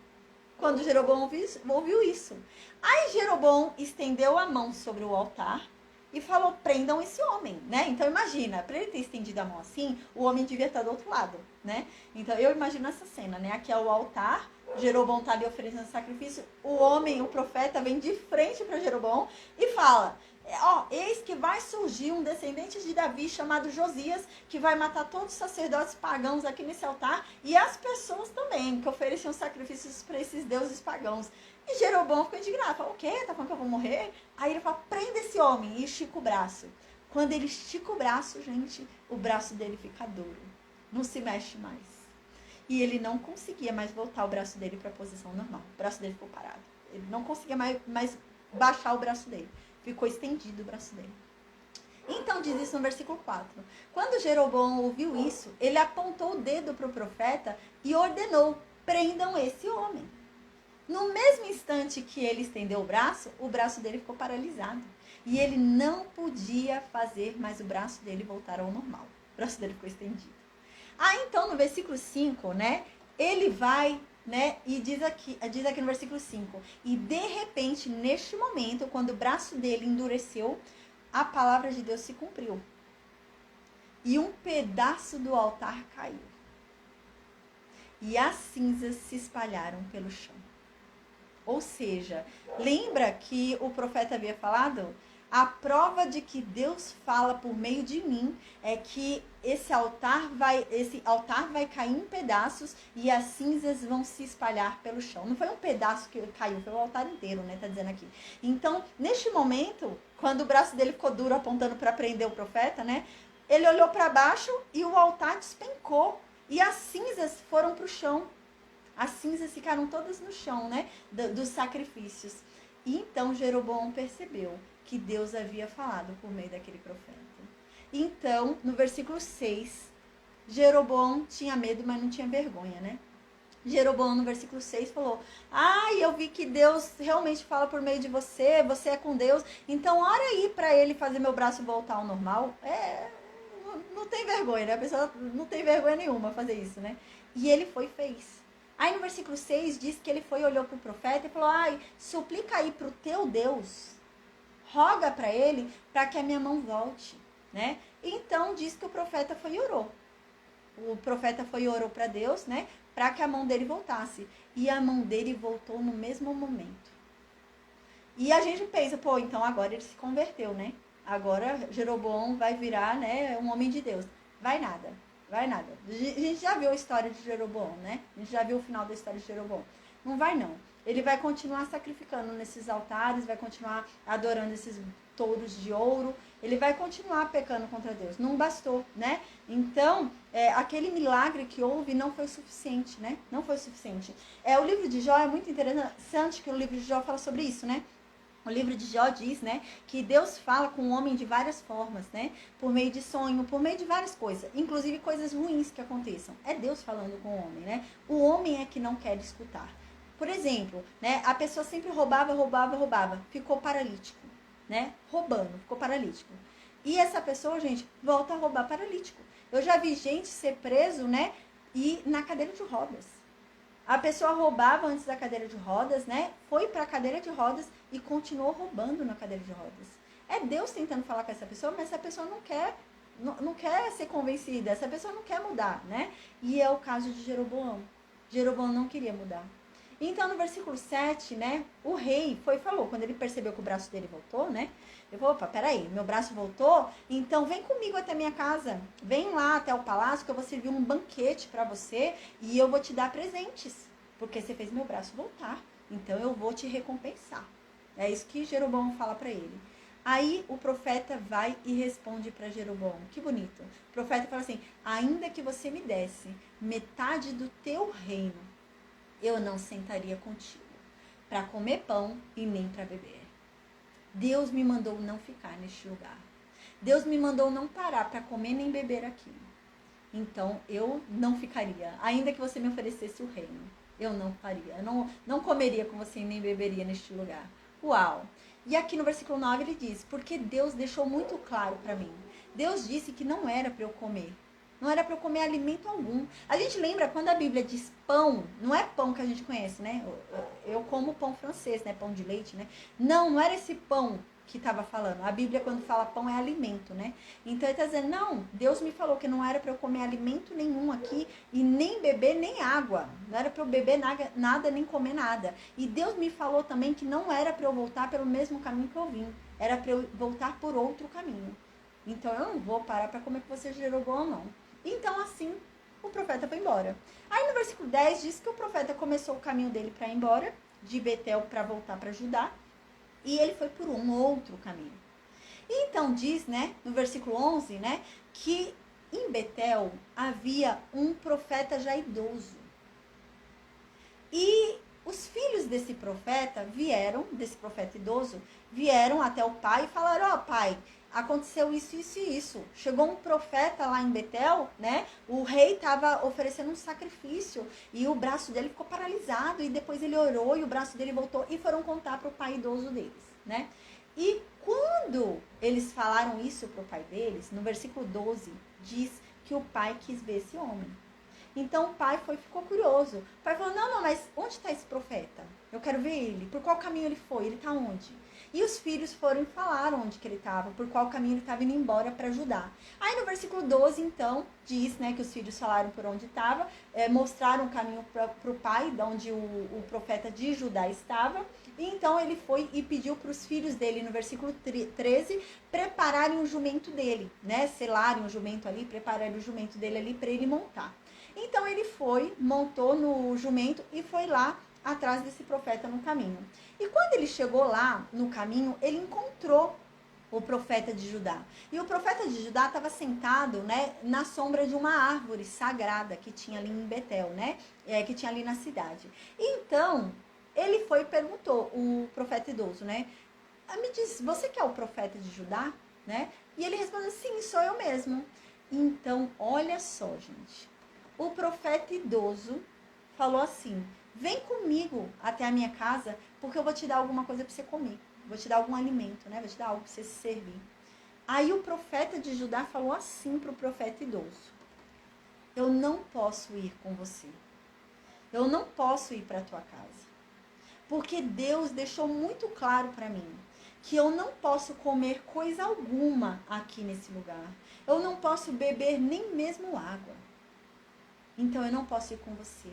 quando Jeroboão ouviu isso. Aí Jeroboão estendeu a mão sobre o altar e falou: prendam esse homem, né? Então imagina, para ele ter estendido a mão assim, o homem devia estar do outro lado, né? Então eu imagino essa cena, né? Aqui é o altar, Jeroboão está ali oferecendo sacrifício, o homem, o profeta, vem de frente para Jeroboão e fala: eis que vai surgir um descendente de Davi chamado Josias, que vai matar todos os sacerdotes pagãos aqui nesse altar e as pessoas também, que ofereciam sacrifícios para esses deuses pagãos. E Jeroboão ficou indignado, falou: o quê? Tá falando que eu vou morrer? Aí ele fala: prenda esse homem, e estica o braço. Quando ele estica o braço, gente, o braço dele fica duro, não se mexe mais. E ele não conseguia mais voltar o braço dele para a posição normal. O braço dele ficou parado. Ele não conseguia mais baixar o braço dele. Ficou estendido o braço dele. Então diz isso no versículo 4. Quando Jeroboão ouviu isso, ele apontou o dedo para o profeta e ordenou: prendam esse homem. No mesmo instante que ele estendeu o braço dele ficou paralisado. E ele não podia fazer mais o braço dele voltar ao normal. O braço dele ficou estendido. Então no versículo 5, né, ele vai, né, e diz aqui no versículo 5, e de repente, neste momento, quando o braço dele endureceu, a palavra de Deus se cumpriu. E um pedaço do altar caiu. E as cinzas se espalharam pelo chão. Ou seja, lembra que o profeta havia falado? A prova de que Deus fala por meio de mim é que esse altar vai cair em pedaços e as cinzas vão se espalhar pelo chão. Não foi um pedaço que caiu, foi o altar inteiro, né? Tá dizendo aqui. Então, neste momento, quando o braço dele ficou duro apontando para prender o profeta, né? Ele olhou para baixo e o altar despencou e as cinzas foram para o chão. As cinzas ficaram todas no chão, né? Dos sacrifícios. E então Jeroboão percebeu que Deus havia falado por meio daquele profeta. Então, no versículo 6, Jeroboão tinha medo, mas não tinha vergonha, né? Jeroboão, no versículo 6, falou: eu vi que Deus realmente fala por meio de você, você é com Deus, então ora aí para ele fazer meu braço voltar ao normal. Não tem vergonha, né? A pessoa não tem vergonha nenhuma fazer isso, né? E ele foi e fez. Aí no versículo 6 diz que ele foi e olhou para o profeta e falou: suplica aí para o teu Deus roga para ele para que a minha mão volte, né? Então diz que o profeta foi e orou. O profeta foi e orou para Deus, né? Para que a mão dele voltasse. E a mão dele voltou no mesmo momento. E a gente pensa, pô, então agora ele se converteu, né? Agora Jeroboão vai virar, né, um homem de Deus. Vai nada, vai nada. A gente já viu a história de Jeroboão, né? A gente já viu o final da história de Jeroboão. Não vai não. Ele vai continuar sacrificando nesses altares, vai continuar adorando esses touros de ouro. Ele vai continuar pecando contra Deus. Não bastou, né? Então, aquele milagre que houve não foi suficiente, né? Não foi suficiente. O livro de Jó é muito interessante, que o livro de Jó fala sobre isso, né? O livro de Jó diz, né, que Deus fala com o homem de várias formas, né? Por meio de sonho, por meio de várias coisas, inclusive coisas ruins que aconteçam. É Deus falando com o homem, né? O homem é que não quer escutar. Por exemplo, né, a pessoa sempre roubava, ficou paralítico, né? Roubando, ficou paralítico. E essa pessoa, gente, volta a roubar paralítico. Eu já vi gente ser preso, né, e na cadeira de rodas. A pessoa roubava antes da cadeira de rodas, né? Foi para a cadeira de rodas e continuou roubando na cadeira de rodas. É Deus tentando falar com essa pessoa, mas essa pessoa não quer ser convencida, essa pessoa não quer mudar, né? E é o caso de Jeroboão. Jeroboão não queria mudar. Então, no versículo 7, né? O rei falou, quando ele percebeu que o braço dele voltou, né? Eu vou, opa, peraí, meu braço voltou, então vem comigo até minha casa. Vem lá até o palácio que eu vou servir um banquete para você e eu vou te dar presentes, porque você fez meu braço voltar. Então eu vou te recompensar. É isso que Jeroboão fala para ele. Aí o profeta vai e responde para Jeroboão. Que bonito. O profeta fala assim: ainda que você me desse metade do teu reino, eu não sentaria contigo para comer pão e nem para beber. Deus me mandou não ficar neste lugar. Deus me mandou não parar para comer nem beber aqui. Então, eu não ficaria. Ainda que você me oferecesse o reino, eu não faria. Eu não comeria com você e nem beberia neste lugar. Uau! E aqui no versículo 9 ele diz, porque Deus deixou muito claro para mim. Deus disse que não era para eu comer. Não era para eu comer alimento algum. A gente lembra quando a Bíblia diz pão, não é pão que a gente conhece, né? Eu como pão francês, né? Pão de leite, né? Não era esse pão que estava falando. A Bíblia, quando fala pão, é alimento, né? Então ele está dizendo, não, Deus me falou que não era para eu comer alimento nenhum aqui e nem beber nem água. Não era para eu beber nada, nem comer nada. E Deus me falou também que não era para eu voltar pelo mesmo caminho que eu vim. Era para eu voltar por outro caminho. Então eu não vou parar para comer com você, Jeroboão, não. Então, assim, o profeta foi embora. Aí no versículo 10 diz que o profeta começou o caminho dele para ir embora, de Betel para voltar para Judá, e ele foi por um outro caminho. E então diz, né, no versículo 11, né, que em Betel havia um profeta já idoso. E os filhos desse profeta idoso, vieram até o pai e falaram, ó, pai, aconteceu isso, isso e isso. Chegou um profeta lá em Betel, né? O rei estava oferecendo um sacrifício e o braço dele ficou paralisado e depois ele orou e o braço dele voltou e foram contar para o pai idoso deles, né? E quando eles falaram isso para o pai deles, no versículo 12, diz que o pai quis ver esse homem. Então o pai ficou curioso. O pai falou, não, mas onde está esse profeta? Eu quero ver ele. Por qual caminho ele foi? Ele está onde? E os filhos foram e falaram onde que ele estava, por qual caminho ele estava indo embora para ajudar. Aí no versículo 12, então, diz, né, que os filhos falaram por onde estava, mostraram o caminho para o pai, de onde o profeta de Judá estava. E então ele foi e pediu para os filhos dele, no versículo 13, prepararem o jumento dele, né, selarem o jumento ali, prepararem o jumento dele ali para ele montar. Então ele foi, montou no jumento e foi lá atrás desse profeta no caminho. E quando ele chegou lá no caminho, ele encontrou o profeta de Judá. E o profeta de Judá estava sentado, né, na sombra de uma árvore sagrada que tinha ali em Betel, né, que tinha ali na cidade. Então, ele foi e perguntou, o profeta idoso, né, me diz, você que é o profeta de Judá? Né? E ele respondeu, sim, sou eu mesmo. Então, olha só, gente. O profeta idoso falou assim, vem comigo até a minha casa, porque eu vou te dar alguma coisa para você comer. Vou te dar algum alimento, né? Vou te dar algo para você se servir. Aí o profeta de Judá falou assim para o profeta idoso. Eu não posso ir com você. Eu não posso ir para a tua casa. Porque Deus deixou muito claro para mim que eu não posso comer coisa alguma aqui nesse lugar. Eu não posso beber nem mesmo água. Então eu não posso ir com você.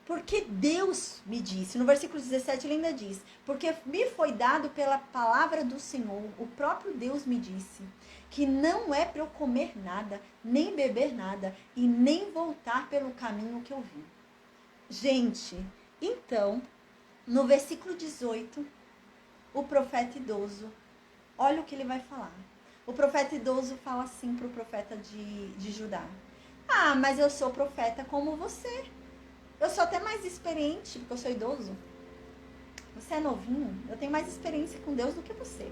Porque Deus me disse, no versículo 17 ele ainda diz, porque me foi dado pela palavra do Senhor, o próprio Deus me disse, que não é para eu comer nada, nem beber nada, e nem voltar pelo caminho que eu vim. Gente, então, no versículo 18, o profeta idoso, olha o que ele vai falar. O profeta idoso fala assim para o profeta de Judá. Ah, mas eu sou profeta como você. Eu sou até mais experiente, porque eu sou idoso. Você é novinho, eu tenho mais experiência com Deus do que você.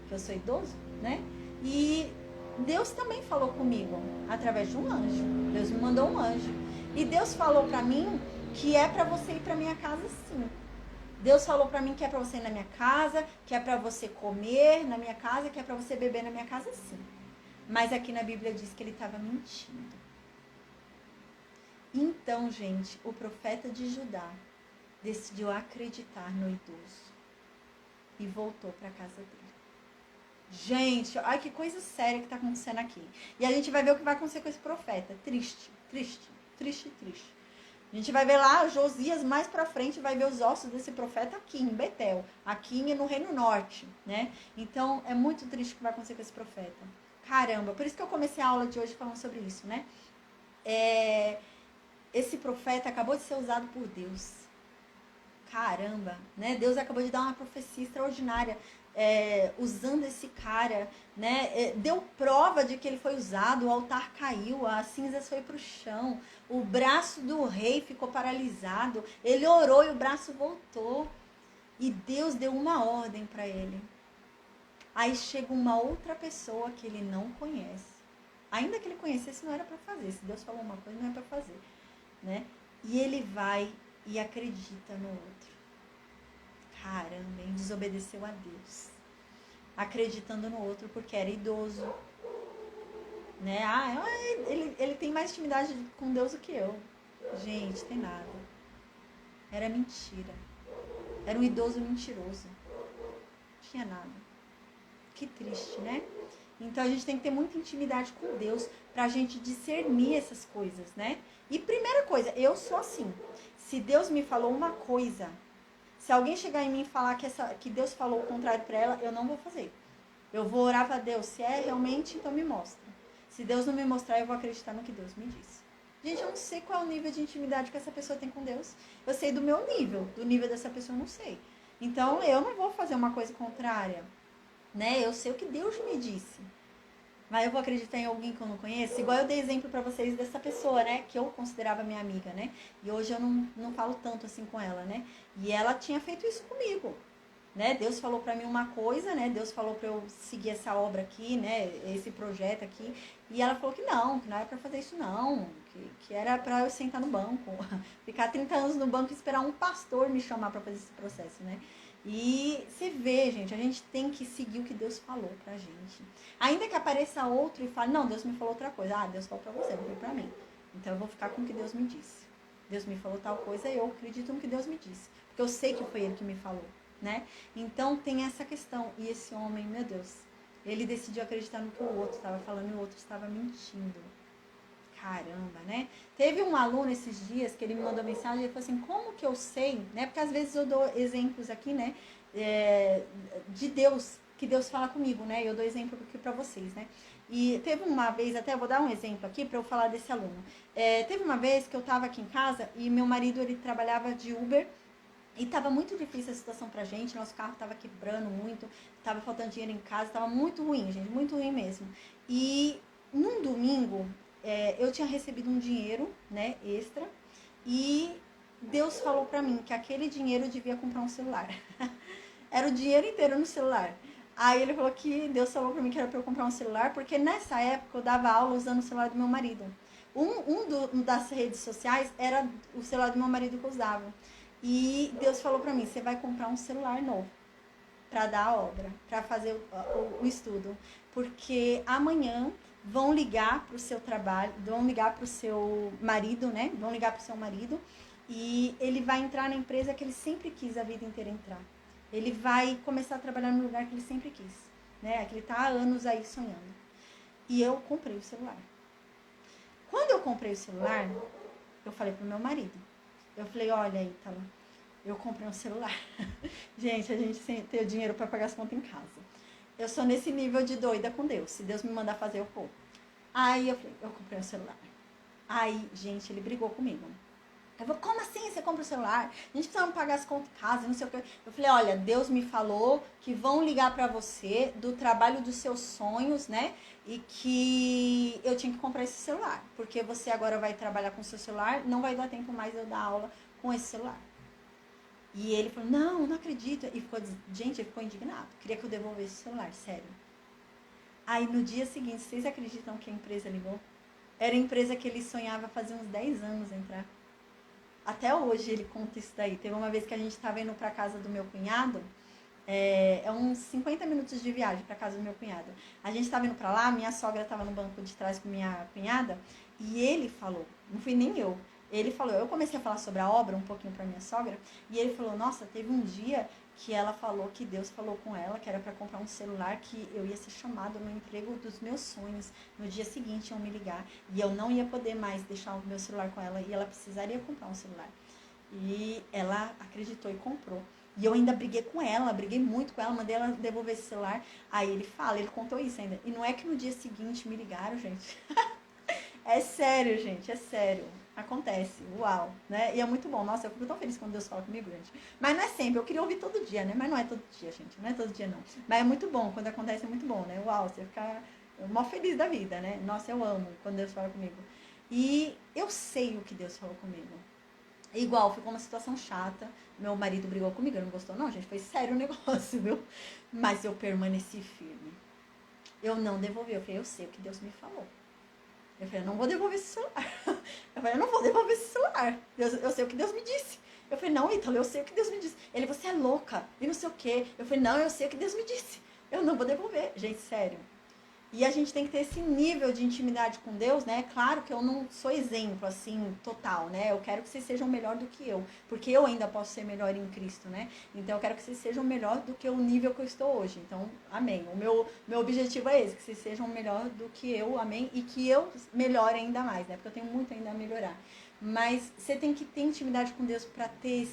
Porque eu sou idoso, né? E Deus também falou comigo, através de um anjo. Deus me mandou um anjo. E Deus falou pra mim que é pra você ir pra minha casa sim. Deus falou pra mim que é pra você ir na minha casa, que é pra você comer na minha casa, que é pra você beber na minha casa sim. Mas aqui na Bíblia diz que ele estava mentindo. Então, gente, o profeta de Judá decidiu acreditar no idoso e voltou para a casa dele. Gente, olha que coisa séria que está acontecendo aqui. E a gente vai ver o que vai acontecer com esse profeta. Triste, triste, triste, triste. A gente vai ver lá Josias mais para frente, vai ver os ossos desse profeta aqui em Betel, aqui no Reino Norte, né? Então, é muito triste o que vai acontecer com esse profeta. Caramba, por isso que eu comecei a aula de hoje falando sobre isso, né? Esse profeta acabou de ser usado por Deus. Caramba, né? Deus acabou de dar uma profecia extraordinária usando esse cara, né? Deu prova de que ele foi usado, o altar caiu, as cinzas foi para o chão, o braço do rei ficou paralisado, ele orou e o braço voltou. E Deus deu uma ordem para ele. Aí chega uma outra pessoa que ele não conhece. Ainda que ele conhecesse, não era para fazer. Se Deus falou uma coisa, não é para fazer. Né? E ele vai e acredita no outro. Caramba, ele desobedeceu a Deus. Acreditando no outro porque era idoso. Né? Ele tem mais intimidade com Deus do que eu. Gente, tem nada. Era mentira. Era um idoso mentiroso. Não tinha nada. Que triste, né? Então a gente tem que ter muita intimidade com Deus pra gente discernir essas coisas, né? E primeira coisa, eu sou assim. Se Deus me falou uma coisa, se alguém chegar em mim e falar que Deus falou o contrário pra ela, eu não vou fazer. Eu vou orar pra Deus. Se é realmente, então me mostra. Se Deus não me mostrar, eu vou acreditar no que Deus me disse. Gente, eu não sei qual é o nível de intimidade que essa pessoa tem com Deus. Eu sei do meu nível. Do nível dessa pessoa, eu não sei. Então, eu não vou fazer uma coisa contrária. Né? Eu sei o que Deus me disse. Mas eu vou acreditar em alguém que eu não conheço? Igual eu dei exemplo pra vocês dessa pessoa, né? Que eu considerava minha amiga, né? E hoje eu não falo tanto assim com ela, né? E ela tinha feito isso comigo. Né? Deus falou pra mim uma coisa, né? Deus falou pra eu seguir essa obra aqui, né? Esse projeto aqui. E ela falou que não era pra fazer isso não. Que era pra eu sentar no banco. Ficar 30 anos no banco e esperar um pastor me chamar pra fazer esse processo, né? E se vê, gente, a gente tem que seguir o que Deus falou pra gente. Ainda que apareça outro e fale, não, Deus me falou outra coisa. Ah, Deus falou pra você, não foi pra mim. Então eu vou ficar com o que Deus me disse. Deus me falou tal coisa e eu acredito no que Deus me disse. Porque eu sei que foi Ele que me falou, né? Então tem essa questão. E esse homem, meu Deus, ele decidiu acreditar no que o outro estava falando e o outro estava mentindo. Caramba, né? Teve um aluno esses dias que ele me mandou mensagem e ele falou assim, como que eu sei, né? Porque às vezes eu dou exemplos aqui, né? De Deus, que Deus fala comigo, né? Eu dou exemplo aqui pra vocês, né? E teve uma vez, até eu vou dar um exemplo aqui pra eu falar desse aluno. Teve uma vez que eu tava aqui em casa e meu marido, ele trabalhava de Uber e tava muito difícil a situação pra gente, nosso carro tava quebrando muito, tava faltando dinheiro em casa, tava muito ruim, gente, muito ruim mesmo. E num domingo, eu tinha recebido um dinheiro, né, extra, e Deus falou pra mim que aquele dinheiro eu devia comprar um celular. Era o dinheiro inteiro no celular. Aí ele falou que Deus falou pra mim que era pra eu comprar um celular, porque nessa época eu dava aula usando o celular do meu marido. Das redes sociais era o celular do meu marido que eu usava. E Deus falou pra mim, você vai comprar um celular novo pra dar a obra, pra fazer o estudo. Porque amanhã vão ligar pro seu trabalho, vão ligar pro seu marido, né? Vão ligar pro seu marido e ele vai entrar na empresa que ele sempre quis a vida inteira entrar. Ele vai começar a trabalhar no lugar que ele sempre quis, né? Que ele tá há anos aí sonhando. E eu comprei o celular. Quando eu comprei o celular, eu falei pro meu marido. Eu falei, olha, Ítalo, eu comprei um celular. Gente, a gente sem ter dinheiro para pagar as contas em casa. Eu sou nesse nível de doida com Deus. Se Deus me mandar fazer, eu vou. Aí eu falei, eu comprei um celular. Aí, gente, ele brigou comigo. Eu falei, como assim você compra o celular? A gente precisa pagar as contas em casa, não sei o que. Eu falei, olha, Deus me falou que vão ligar pra você do trabalho dos seus sonhos, né? E que eu tinha que comprar esse celular. Porque você agora vai trabalhar com o seu celular, não vai dar tempo mais de eu dar aula com esse celular. E ele falou, não acredito. E ficou, gente, ele ficou indignado. Queria que eu devolvesse o celular, sério. Aí no dia seguinte, vocês acreditam que a empresa ligou? Era a empresa que ele sonhava fazer uns 10 anos entrar. Até hoje ele conta isso daí. Teve uma vez que a gente estava indo para casa do meu cunhado, uns 50 minutos de viagem para casa do meu cunhado. A gente estava indo para lá, minha sogra estava no banco de trás com minha cunhada, e ele falou, não fui nem eu, ele falou, eu comecei a falar sobre a obra um pouquinho para minha sogra, e ele falou, nossa, teve um dia que ela falou que Deus falou com ela que era para comprar um celular, que eu ia ser chamado no emprego dos meus sonhos. No dia seguinte iam me ligar e eu não ia poder mais deixar o meu celular com ela e ela precisaria comprar um celular. E ela acreditou e comprou. E eu ainda briguei com ela, briguei muito com ela, mandei ela devolver esse celular. Aí ele fala, ele contou isso ainda. E não é que no dia seguinte me ligaram, gente. É sério, gente, é sério. Acontece, uau, né? E é muito bom. Nossa, eu fico tão feliz quando Deus fala comigo, gente. Mas não é sempre, eu queria ouvir todo dia, né? Mas não é todo dia, gente. Não é todo dia, não. Mas é muito bom, quando acontece é muito bom, né? Uau, você fica mó feliz da vida, né? Nossa, eu amo quando Deus fala comigo. E eu sei o que Deus falou comigo. Igual, ficou uma situação chata. Meu marido brigou comigo, ele não gostou, não, gente. Foi sério o negócio, viu? Mas eu permaneci firme. Eu não devolvi. Eu falei, eu sei o que Deus me falou. Eu falei, eu não vou devolver esse celular. Eu falei, eu não vou devolver esse celular. Eu sei o que Deus me disse. Eu falei, não, Ítalo, eu sei o que Deus me disse. Ele, você é louca, e não sei o quê. Eu falei, não, eu sei o que Deus me disse. Eu não vou devolver. Gente, sério. E a gente tem que ter esse nível de intimidade com Deus, né? Claro que eu não sou exemplo, assim, total, né? Eu quero que vocês sejam melhor do que eu. Porque eu ainda posso ser melhor em Cristo, né? Então eu quero que vocês sejam melhor do que o nível que eu estou hoje. Então, amém. O meu objetivo é esse, que vocês sejam melhor do que eu, amém? E que eu melhore ainda mais, né? Porque eu tenho muito ainda a melhorar. Mas você tem que ter intimidade com Deus para ter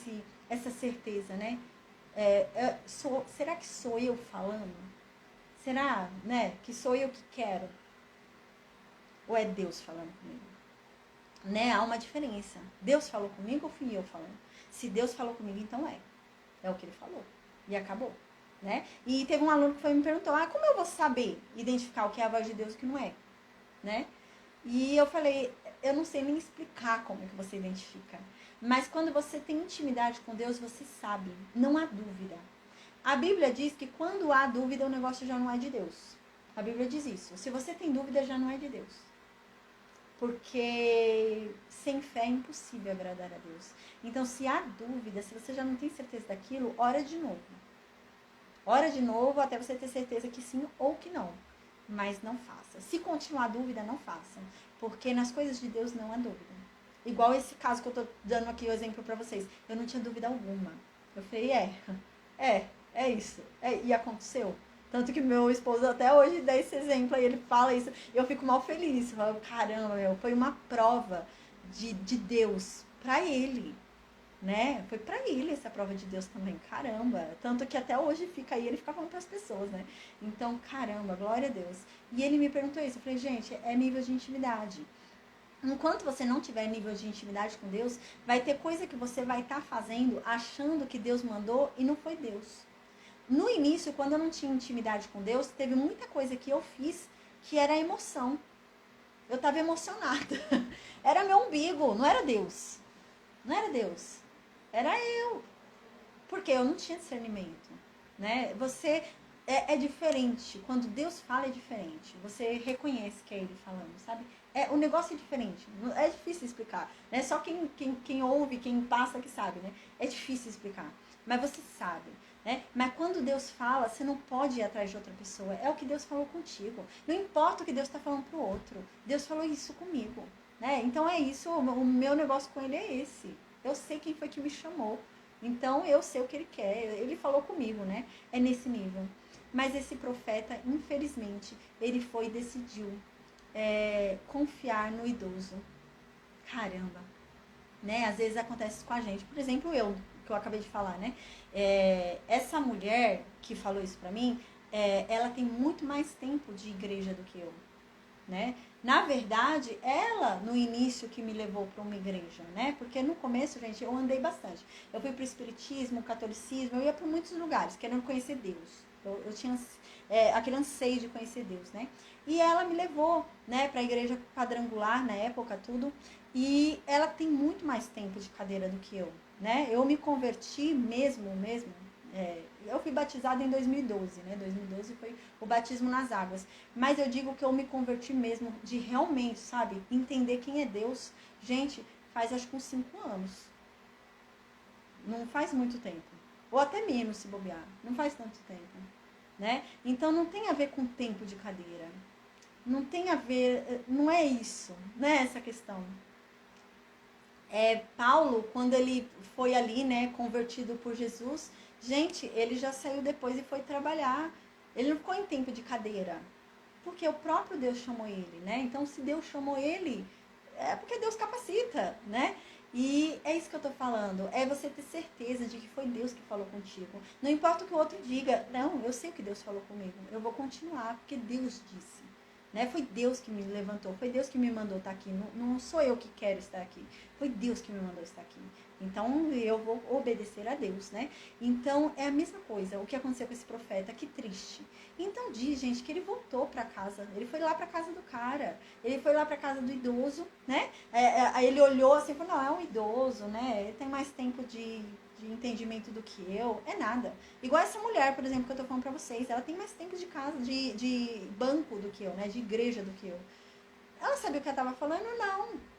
essa certeza, né? Será que sou eu falando? Será, né, que sou eu que quero? Ou é Deus falando comigo? Né, há uma diferença. Deus falou comigo ou fui eu falando? Se Deus falou comigo, então é. É o que ele falou. E acabou. Né? E teve um aluno que foi me perguntou, como eu vou saber identificar o que é a voz de Deus e o que não é? Né? E eu falei, eu não sei nem explicar como que você identifica. Mas quando você tem intimidade com Deus, você sabe. Não há dúvida. A Bíblia diz que quando há dúvida, o negócio já não é de Deus. A Bíblia diz isso. Se você tem dúvida, já não é de Deus. Porque sem fé é impossível agradar a Deus. Então, se há dúvida, se você já não tem certeza daquilo, ora de novo. Ora de novo até você ter certeza que sim ou que não. Mas não faça. Se continuar a dúvida, não faça. Porque nas coisas de Deus não há dúvida. Igual esse caso que eu estou dando aqui o exemplo para vocês. Eu não tinha dúvida alguma. Eu falei, é isso. E aconteceu. Tanto que meu esposo até hoje dá esse exemplo aí, ele fala isso. E eu fico mal feliz. Eu falo, caramba, foi uma prova de Deus para ele. Né? Foi para ele essa prova de Deus também. Caramba. Tanto que até hoje fica aí, ele fica falando para as pessoas, né? Então, caramba, glória a Deus. E ele me perguntou isso. Eu falei, gente, é nível de intimidade. Enquanto você não tiver nível de intimidade com Deus, vai ter coisa que você vai estar fazendo achando que Deus mandou e não foi Deus. No início, quando eu não tinha intimidade com Deus, teve muita coisa que eu fiz que era emoção. Eu estava emocionada. Era meu umbigo, não era Deus. Não era Deus. Era eu. Porque eu não tinha discernimento. Né? Você é diferente. Quando Deus fala é diferente. Você reconhece que é Ele falando, sabe? O negócio é diferente. É difícil explicar. Né? Só quem ouve, quem passa que sabe. Né? É difícil explicar. Mas você sabe. Né? Mas quando Deus fala, você não pode ir atrás de outra pessoa. É o que Deus falou contigo. Não importa o que Deus está falando pro outro. Deus falou isso comigo. Né? Então é isso. O meu negócio com Ele é esse. Eu sei quem foi que me chamou. Então, eu sei o que ele quer. Ele falou comigo, né? É nesse nível. Mas esse profeta, infelizmente, ele foi e decidiu confiar no idoso. Caramba, né? Às vezes acontece isso com a gente. Por exemplo, eu, que eu acabei de falar, né? Essa mulher que falou isso pra mim, ela tem muito mais tempo de igreja do que eu, né? Na verdade, ela no início que me levou para uma igreja, né? Porque no começo, gente, eu andei bastante. Eu fui para o espiritismo, catolicismo, eu ia para muitos lugares querendo conhecer Deus. Eu tinha aquele anseio de conhecer Deus, né? E ela me levou, né, para a igreja quadrangular na época, tudo. E ela tem muito mais tempo de cadeira do que eu, né? Eu me converti mesmo. Eu fui batizada em 2012, né? 2012 foi o batismo nas águas. Mas eu digo que eu me converti mesmo de realmente, sabe, entender quem é Deus. Gente, faz acho que uns 5 anos. Não faz muito tempo. Ou até menos se bobear. Não faz tanto tempo, né? Então não tem a ver com tempo de cadeira. Não tem a ver, não é isso, né, essa questão. Paulo, quando ele foi ali, né, convertido por Jesus, gente, ele já saiu depois e foi trabalhar. Ele não ficou em tempo de cadeira, porque o próprio Deus chamou ele, né? Então, se Deus chamou ele, é porque Deus capacita, né? E é isso que eu tô falando, é você ter certeza de que foi Deus que falou contigo. Não importa o que o outro diga, não, eu sei o que Deus falou comigo, eu vou continuar, porque Deus disse. Né? Foi Deus que me levantou, foi Deus que me mandou estar aqui, não sou eu que quero estar aqui, foi Deus que me mandou estar aqui. Então eu vou obedecer a Deus, né? Então é a mesma coisa, o que aconteceu com esse profeta, que triste. Então diz, gente, que ele voltou para casa, ele foi lá para casa do cara, ele foi lá para casa do idoso, né? Aí ele olhou assim e falou, não, é um idoso, né? Ele tem mais tempo de entendimento do que eu, é nada. Igual essa mulher, por exemplo, que eu tô falando pra vocês, ela tem mais tempo de casa, de banco do que eu, né? De igreja do que eu. Ela sabia o que ela tava falando? Não.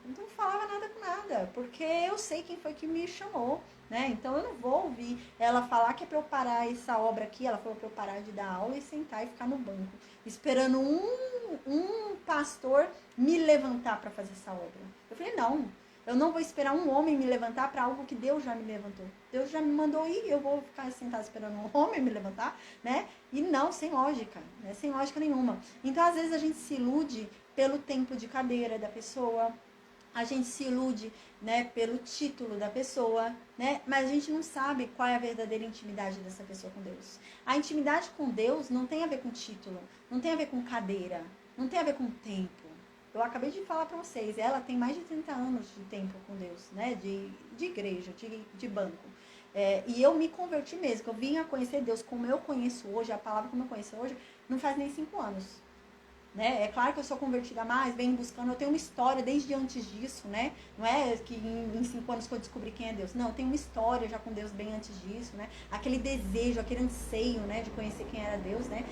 Não falava nada com nada, porque eu sei quem foi que me chamou, né? Então eu não vou ouvir ela falar que é pra eu parar essa obra aqui, ela falou pra eu parar de dar aula e sentar e ficar no banco, esperando um pastor me levantar para fazer essa obra. Eu falei, não, eu não vou esperar um homem me levantar para algo que Deus já me levantou. Deus já me mandou ir, eu vou ficar sentada esperando um homem me levantar, né? E não, sem lógica, né? Sem lógica nenhuma. Então, às vezes, a gente se ilude pelo tempo de cadeira da pessoa, a gente se ilude, né, pelo título da pessoa, né? Mas a gente não sabe qual é a verdadeira intimidade dessa pessoa com Deus. A intimidade com Deus não tem a ver com título, não tem a ver com cadeira, não tem a ver com tempo. Eu acabei de falar para vocês, ela tem mais de 30 anos de tempo com Deus, né? De igreja, de banco. E eu me converti mesmo, que eu vim a conhecer Deus como eu conheço hoje, a palavra como eu conheço hoje, não faz nem 5 anos. Né? É claro que eu sou convertida mais, venho buscando, eu tenho uma história desde antes disso, né? Não é que em 5 anos que eu descobri quem é Deus. Não, eu tenho uma história já com Deus bem antes disso, né? Aquele desejo, aquele anseio, né, de conhecer quem era Deus, né?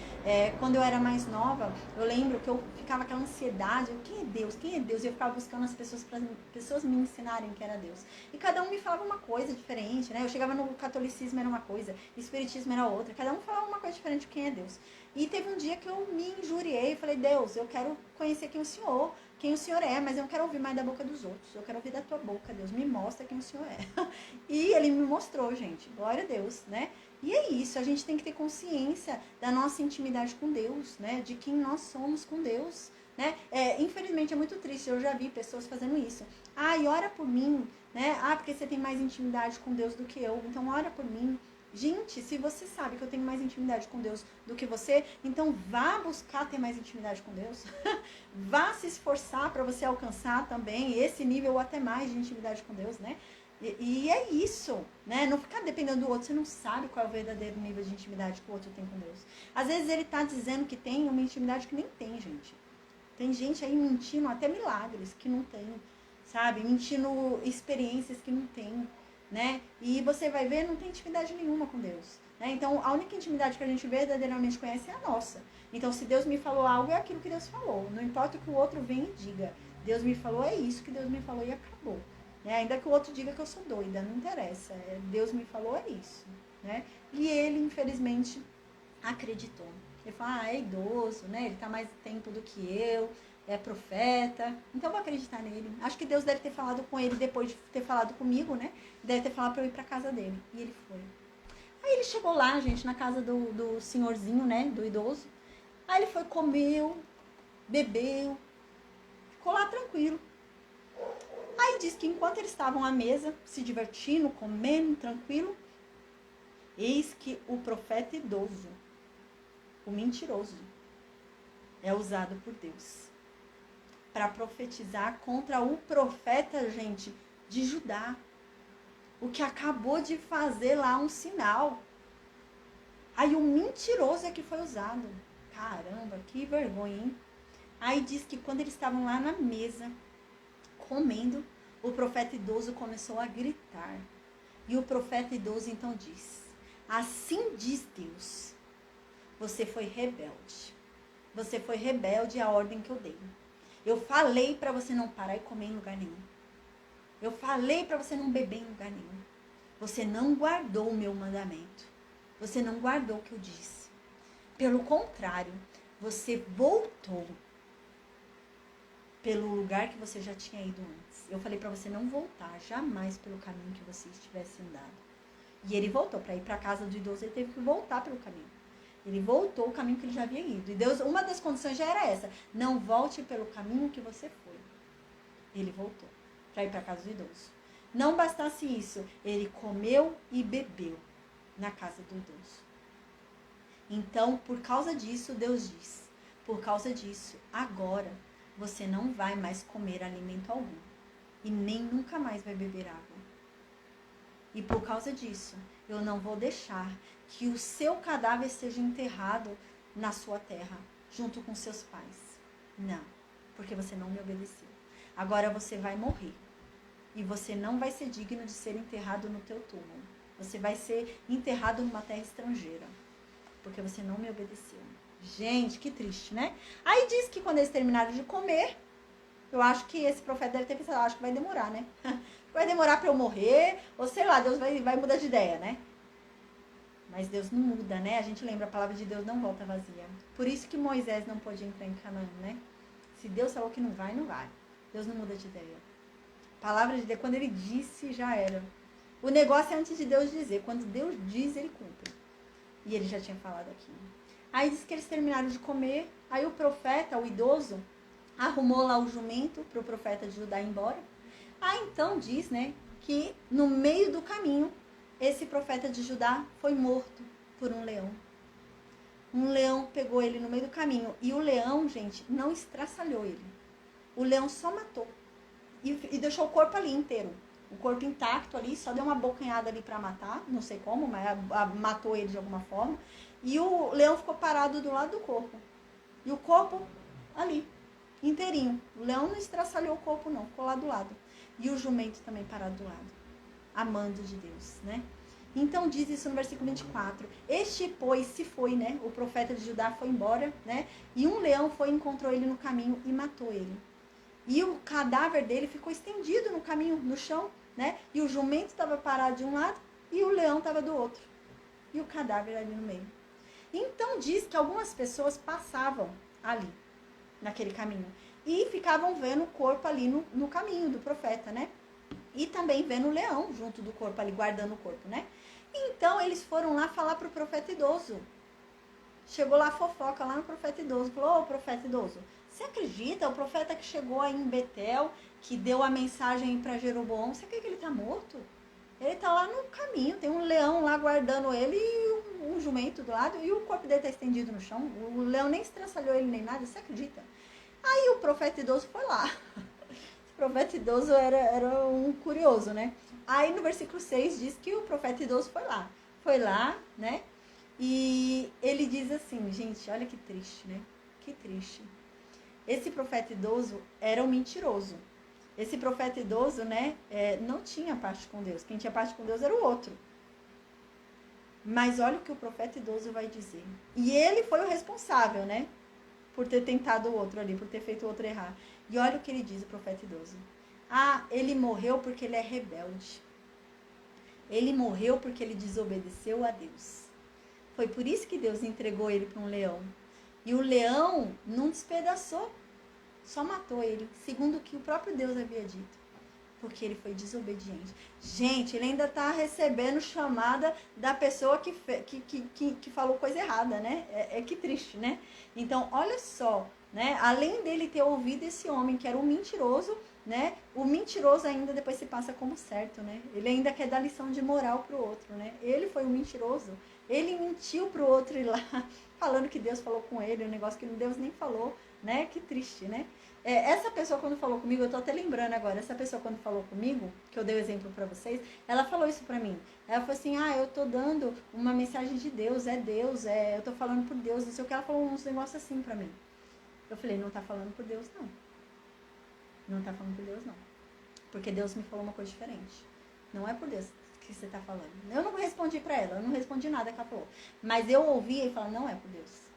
Quando eu era mais nova, eu lembro que eu ficava aquela ansiedade, quem é Deus? Quem é Deus? E eu ficava buscando as pessoas para pessoas me ensinarem quem era Deus. E cada um me falava uma coisa diferente, né? Eu chegava no catolicismo, era uma coisa, espiritismo era outra, cada um falava uma coisa diferente de quem é Deus. E teve um dia que eu me injuriei e falei, Deus, eu quero conhecer quem o Senhor é, mas eu não quero ouvir mais da boca dos outros. Eu quero ouvir da tua boca, Deus, me mostra quem o Senhor é. E ele me mostrou, gente, glória a Deus, né? E é isso, a gente tem que ter consciência da nossa intimidade com Deus, né? De quem nós somos com Deus, né? Infelizmente é muito triste, eu já vi pessoas fazendo isso. E ora por mim, né? Porque você tem mais intimidade com Deus do que eu, então ora por mim. Gente, se você sabe que eu tenho mais intimidade com Deus do que você, então vá buscar ter mais intimidade com Deus. Vá se esforçar para você alcançar também esse nível ou até mais de intimidade com Deus, né? E é isso, né? Não ficar dependendo do outro, você não sabe qual é o verdadeiro nível de intimidade que o outro tem com Deus. Às vezes ele tá dizendo que tem uma intimidade que nem tem, gente. Tem gente aí mentindo até milagres que não tem, sabe? Mentindo experiências que não tem. Né? E você vai ver, não tem intimidade nenhuma com Deus. Né? Então, a única intimidade que a gente verdadeiramente conhece é a nossa. Então, se Deus me falou algo, é aquilo que Deus falou. Não importa o que o outro venha e diga. Deus me falou, é isso que Deus me falou e acabou. Né? Ainda que o outro diga que eu sou doida, não interessa. Deus me falou, é isso. Né? E ele, infelizmente, acreditou. Ele falou, é idoso, né? Ele tá mais tempo do que eu. é profeta, então eu vou acreditar nele. Acho que Deus deve ter falado com ele depois de ter falado comigo, né? Deve ter falado para eu ir para casa dele. E ele foi. Aí ele chegou lá, gente, na casa do senhorzinho, né? Do idoso. Aí ele foi, comeu, bebeu, ficou lá tranquilo. Aí diz que enquanto eles estavam à mesa, se divertindo, comendo, tranquilo, eis que o profeta idoso, o mentiroso, é usado por Deus para profetizar contra o profeta, gente, de Judá. O que acabou de fazer lá um sinal. Aí o mentiroso é que foi usado. Caramba, que vergonha, hein? Aí diz que quando eles estavam lá na mesa, comendo, o profeta idoso começou a gritar. E o profeta idoso então diz: assim diz Deus, você foi rebelde. Você foi rebelde à ordem que eu dei. Eu falei para você não parar e comer em lugar nenhum. Eu falei para você não beber em lugar nenhum. Você não guardou o meu mandamento. Você não guardou o que eu disse. Pelo contrário, você voltou pelo lugar que você já tinha ido antes. Eu falei para você não voltar jamais pelo caminho que você estivesse andado. E ele voltou. Para ir para a casa do idoso, ele teve que voltar pelo caminho. Ele voltou o caminho que ele já havia ido. E Deus, uma das condições já era essa: não volte pelo caminho que você foi. Ele voltou para ir para a casa do idoso. Não bastasse isso, ele comeu e bebeu na casa do idoso. Então, por causa disso, Deus diz: por causa disso, agora você não vai mais comer alimento algum e nem nunca mais vai beber água. E por causa disso, eu não vou deixar que o seu cadáver seja enterrado na sua terra, junto com seus pais. Não, porque você não me obedeceu. Agora você vai morrer. E você não vai ser digno de ser enterrado no teu túmulo. Você vai ser enterrado numa terra estrangeira. Porque você não me obedeceu. Gente, que triste, né? Aí diz que quando eles terminaram de comer, eu acho que esse profeta deve ter pensado: acho que vai demorar, né? Vai demorar para eu morrer, ou sei lá, Deus vai mudar de ideia, né? Mas Deus não muda, né? A gente lembra, a palavra de Deus não volta vazia. Por isso que Moisés não pôde entrar em Canaã, né? Se Deus falou que não vai, não vai. Deus não muda de ideia. A palavra de Deus, quando ele disse, já era. O negócio é antes de Deus dizer. Quando Deus diz, ele cumpre. E ele já tinha falado aqui. Aí diz que eles terminaram de comer. Aí o profeta, o idoso, arrumou lá o jumento para o profeta de Judá ir embora. Aí então diz, né, que no meio do caminho, esse profeta de Judá foi morto por um leão. Um leão pegou ele no meio do caminho. E o leão, gente, não estraçalhou ele. O leão só matou. E deixou o corpo ali inteiro. O corpo intacto ali, só deu uma bocanhada ali para matar. Não sei como, mas matou ele de alguma forma. E o leão ficou parado do lado do corpo. E o corpo ali, inteirinho. O leão não estraçalhou o corpo não, ficou lá do lado. E o jumento também parado do lado. Amando de Deus, né? Então diz isso no versículo 24. Este, pois, se foi, né? O profeta de Judá foi embora, né? E um leão foi e encontrou ele no caminho e matou ele. E o cadáver dele ficou estendido no caminho, no chão, né? E o jumento estava parado de um lado e o leão estava do outro. E o cadáver ali no meio. Então diz que algumas pessoas passavam ali, naquele caminho. E ficavam vendo o corpo ali no caminho do profeta, né? E também vendo o leão junto do corpo ali, guardando o corpo, né? Então eles foram lá falar para o profeta idoso. Chegou lá a fofoca lá no profeta idoso. Falou: ô profeta idoso, você acredita? O profeta que chegou aí em Betel, que deu a mensagem para Jeroboão, você acredita que ele está morto? Ele está lá no caminho, tem um leão lá guardando ele e um jumento do lado, e o corpo dele está estendido no chão. O leão nem estraçalhou ele nem nada, você acredita? Aí o profeta idoso foi lá. O profeta idoso era um curioso, né? Aí no versículo 6 diz que o profeta idoso foi lá. Foi lá, né? E ele diz assim, gente, olha que triste, né? Que triste. Esse profeta idoso era um mentiroso. Esse profeta idoso, né, não tinha parte com Deus. Quem tinha parte com Deus era o outro. Mas olha o que o profeta idoso vai dizer. E ele foi o responsável, né, por ter tentado o outro ali, por ter feito o outro errar. E olha o que ele diz, o profeta idoso. Ah, ele morreu porque ele é rebelde. Ele morreu porque ele desobedeceu a Deus. Foi por isso que Deus entregou ele para um leão. E o leão não despedaçou. só matou ele, segundo o que o próprio Deus havia dito. Porque ele foi desobediente. Gente, ele ainda está recebendo chamada da pessoa que falou coisa errada, né? Que triste, né? Então, olha só, né? Além dele ter ouvido esse homem que era um mentiroso, né? O mentiroso ainda depois se passa como certo, né? Ele ainda quer dar lição de moral pro outro, né? Ele foi um mentiroso. Ele mentiu pro outro ir lá, falando que Deus falou com ele, um negócio que Deus nem falou, né? Que triste, né? Essa pessoa quando falou comigo, eu tô até lembrando agora, essa pessoa quando falou comigo, que eu dei o exemplo pra vocês, ela falou isso pra mim. Ela falou assim, eu tô dando uma mensagem de Deus, eu tô falando por Deus, não sei o que. Ela falou uns negócios assim pra mim. Eu falei, não tá falando por Deus, não. Não tá falando por Deus, não. Porque Deus me falou uma coisa diferente. Não é por Deus que você tá falando. Eu não respondi pra ela, eu não respondi nada que ela falou. Mas eu ouvi e falei, não é por Deus.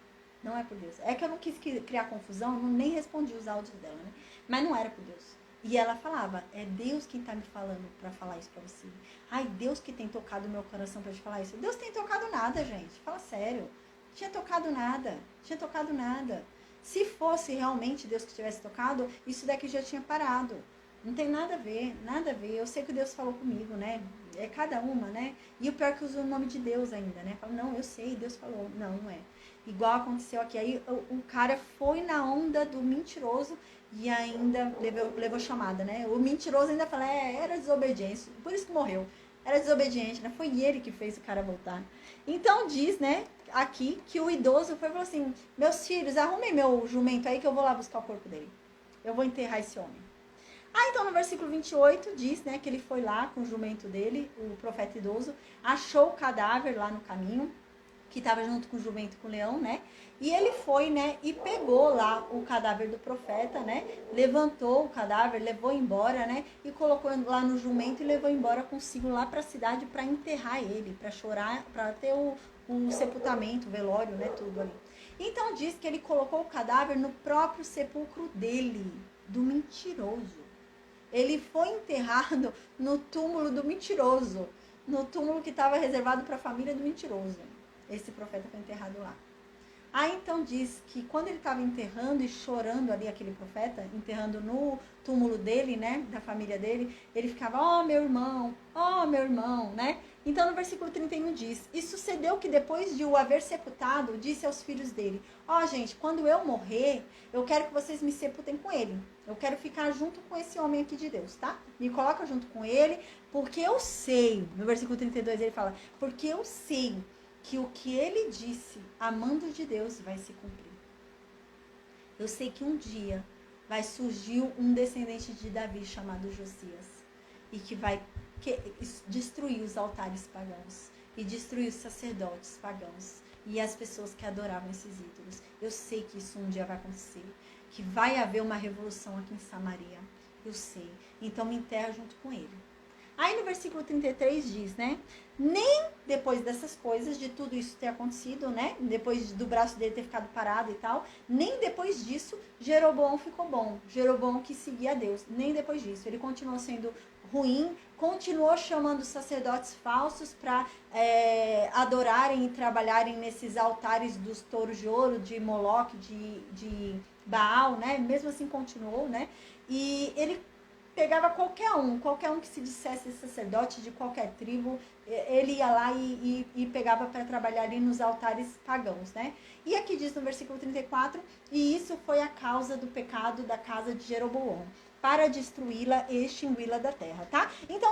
Não é por Deus. É que eu não quis criar confusão, nem respondi os áudios dela, né? Mas não era por Deus. E ela falava, é Deus quem tá me falando pra falar isso pra você. Ai, Deus que tem tocado o meu coração pra te falar isso. Deus tem tocado nada, gente. Fala sério. Tinha tocado nada. Tinha tocado nada. Se fosse realmente Deus que tivesse tocado, isso daqui já tinha parado. Não tem nada a ver, nada a ver. Eu sei que Deus falou comigo, né? É cada uma, né? E o pior é que usa o nome de Deus ainda, né? Fala, não, eu sei, Deus falou. Não, não é. Igual aconteceu aqui. Aí o cara foi na onda do mentiroso e ainda levou chamada, né? O mentiroso ainda fala, era desobediência. Por isso que morreu. Era desobediente, né? Foi ele que fez o cara voltar. Então diz, né, aqui, que o idoso foi e falou assim, meus filhos, arrumem meu jumento aí que eu vou lá buscar o corpo dele. Eu vou enterrar esse homem. Então no versículo 28 diz, né, que ele foi lá com o jumento dele, o profeta idoso, achou o cadáver lá no caminho, que estava junto com o jumento com o leão, né? E ele foi, né, e pegou lá o cadáver do profeta, né? Levantou o cadáver, levou embora, né? E colocou lá no jumento e levou embora consigo lá para a cidade para enterrar ele, para chorar, para ter o sepultamento, o velório, né? Tudo ali. Então diz que ele colocou o cadáver no próprio sepulcro dele, do mentiroso. Ele foi enterrado no túmulo do mentiroso, no túmulo que estava reservado para a família do mentiroso. Esse profeta foi enterrado lá. Então diz que quando ele estava enterrando e chorando ali, aquele profeta, enterrando no túmulo dele, né, da família dele, ele ficava, meu irmão, né? Então no versículo 31 diz, e sucedeu que depois de o haver sepultado, disse aos filhos dele, gente, quando eu morrer, eu quero que vocês me sepultem com ele. Eu quero ficar junto com esse homem aqui de Deus, tá? Me coloca junto com ele, porque eu sei, no versículo 32 ele fala, porque eu sei que o que ele disse, amando de Deus, vai se cumprir. Eu sei que um dia vai surgir um descendente de Davi chamado Josias e que vai destruir os altares pagãos e destruir os sacerdotes pagãos e as pessoas que adoravam esses ídolos. Eu sei que isso um dia vai acontecer, que vai haver uma revolução aqui em Samaria. Eu sei. Então me enterra junto com ele. Aí no versículo 33 diz, né? Nem depois dessas coisas, de tudo isso ter acontecido, né? Depois do braço dele ter ficado parado e tal, nem depois disso Jeroboão ficou bom. Jeroboão que seguia a Deus. Nem depois disso. Ele continuou sendo ruim, continuou chamando sacerdotes falsos para adorarem e trabalharem nesses altares dos touros de ouro, de Moloque, de Baal, né? Mesmo assim continuou, né? E ele pegava qualquer um que se dissesse sacerdote de qualquer tribo, ele ia lá e pegava para trabalhar ali nos altares pagãos, né? E aqui diz no versículo 34, e isso foi a causa do pecado da casa de Jeroboão, para destruí-la e extingui-la da terra, tá? Então,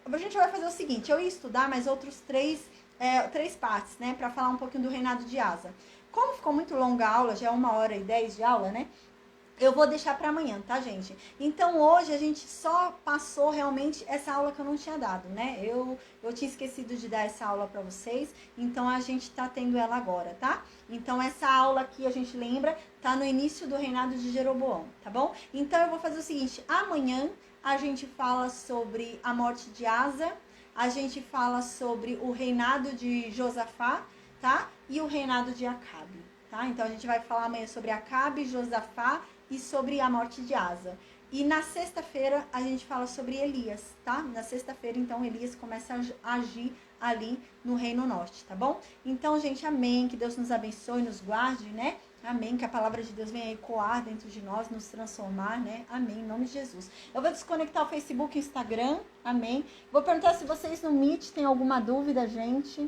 a gente vai fazer o seguinte, eu ia estudar mais outros três partes, né? Para falar um pouquinho do reinado de Asa. Como ficou muito longa a aula, já é 1h10 de aula, né? Eu vou deixar para amanhã, tá, gente? Então, hoje a gente só passou realmente essa aula que eu não tinha dado, né? Eu tinha esquecido de dar essa aula para vocês, então a gente tá tendo ela agora, tá? Então, essa aula aqui, a gente lembra, tá no início do reinado de Jeroboão, tá bom? Então, eu vou fazer o seguinte, amanhã a gente fala sobre a morte de Asa, a gente fala sobre o reinado de Josafá, tá? E o reinado de Acabe, tá? Então, a gente vai falar amanhã sobre Acabe, Josafá, e sobre a morte de Asa. E na sexta-feira a gente fala sobre Elias, tá? Na sexta-feira, então, Elias começa a agir ali no Reino Norte, tá bom? Então, gente, amém. Que Deus nos abençoe, nos guarde, né? Amém, que a palavra de Deus venha ecoar dentro de nós, nos transformar, né? Amém, em nome de Jesus. Eu vou desconectar o Facebook e o Instagram, amém. Vou perguntar se vocês no Meet têm alguma dúvida, gente.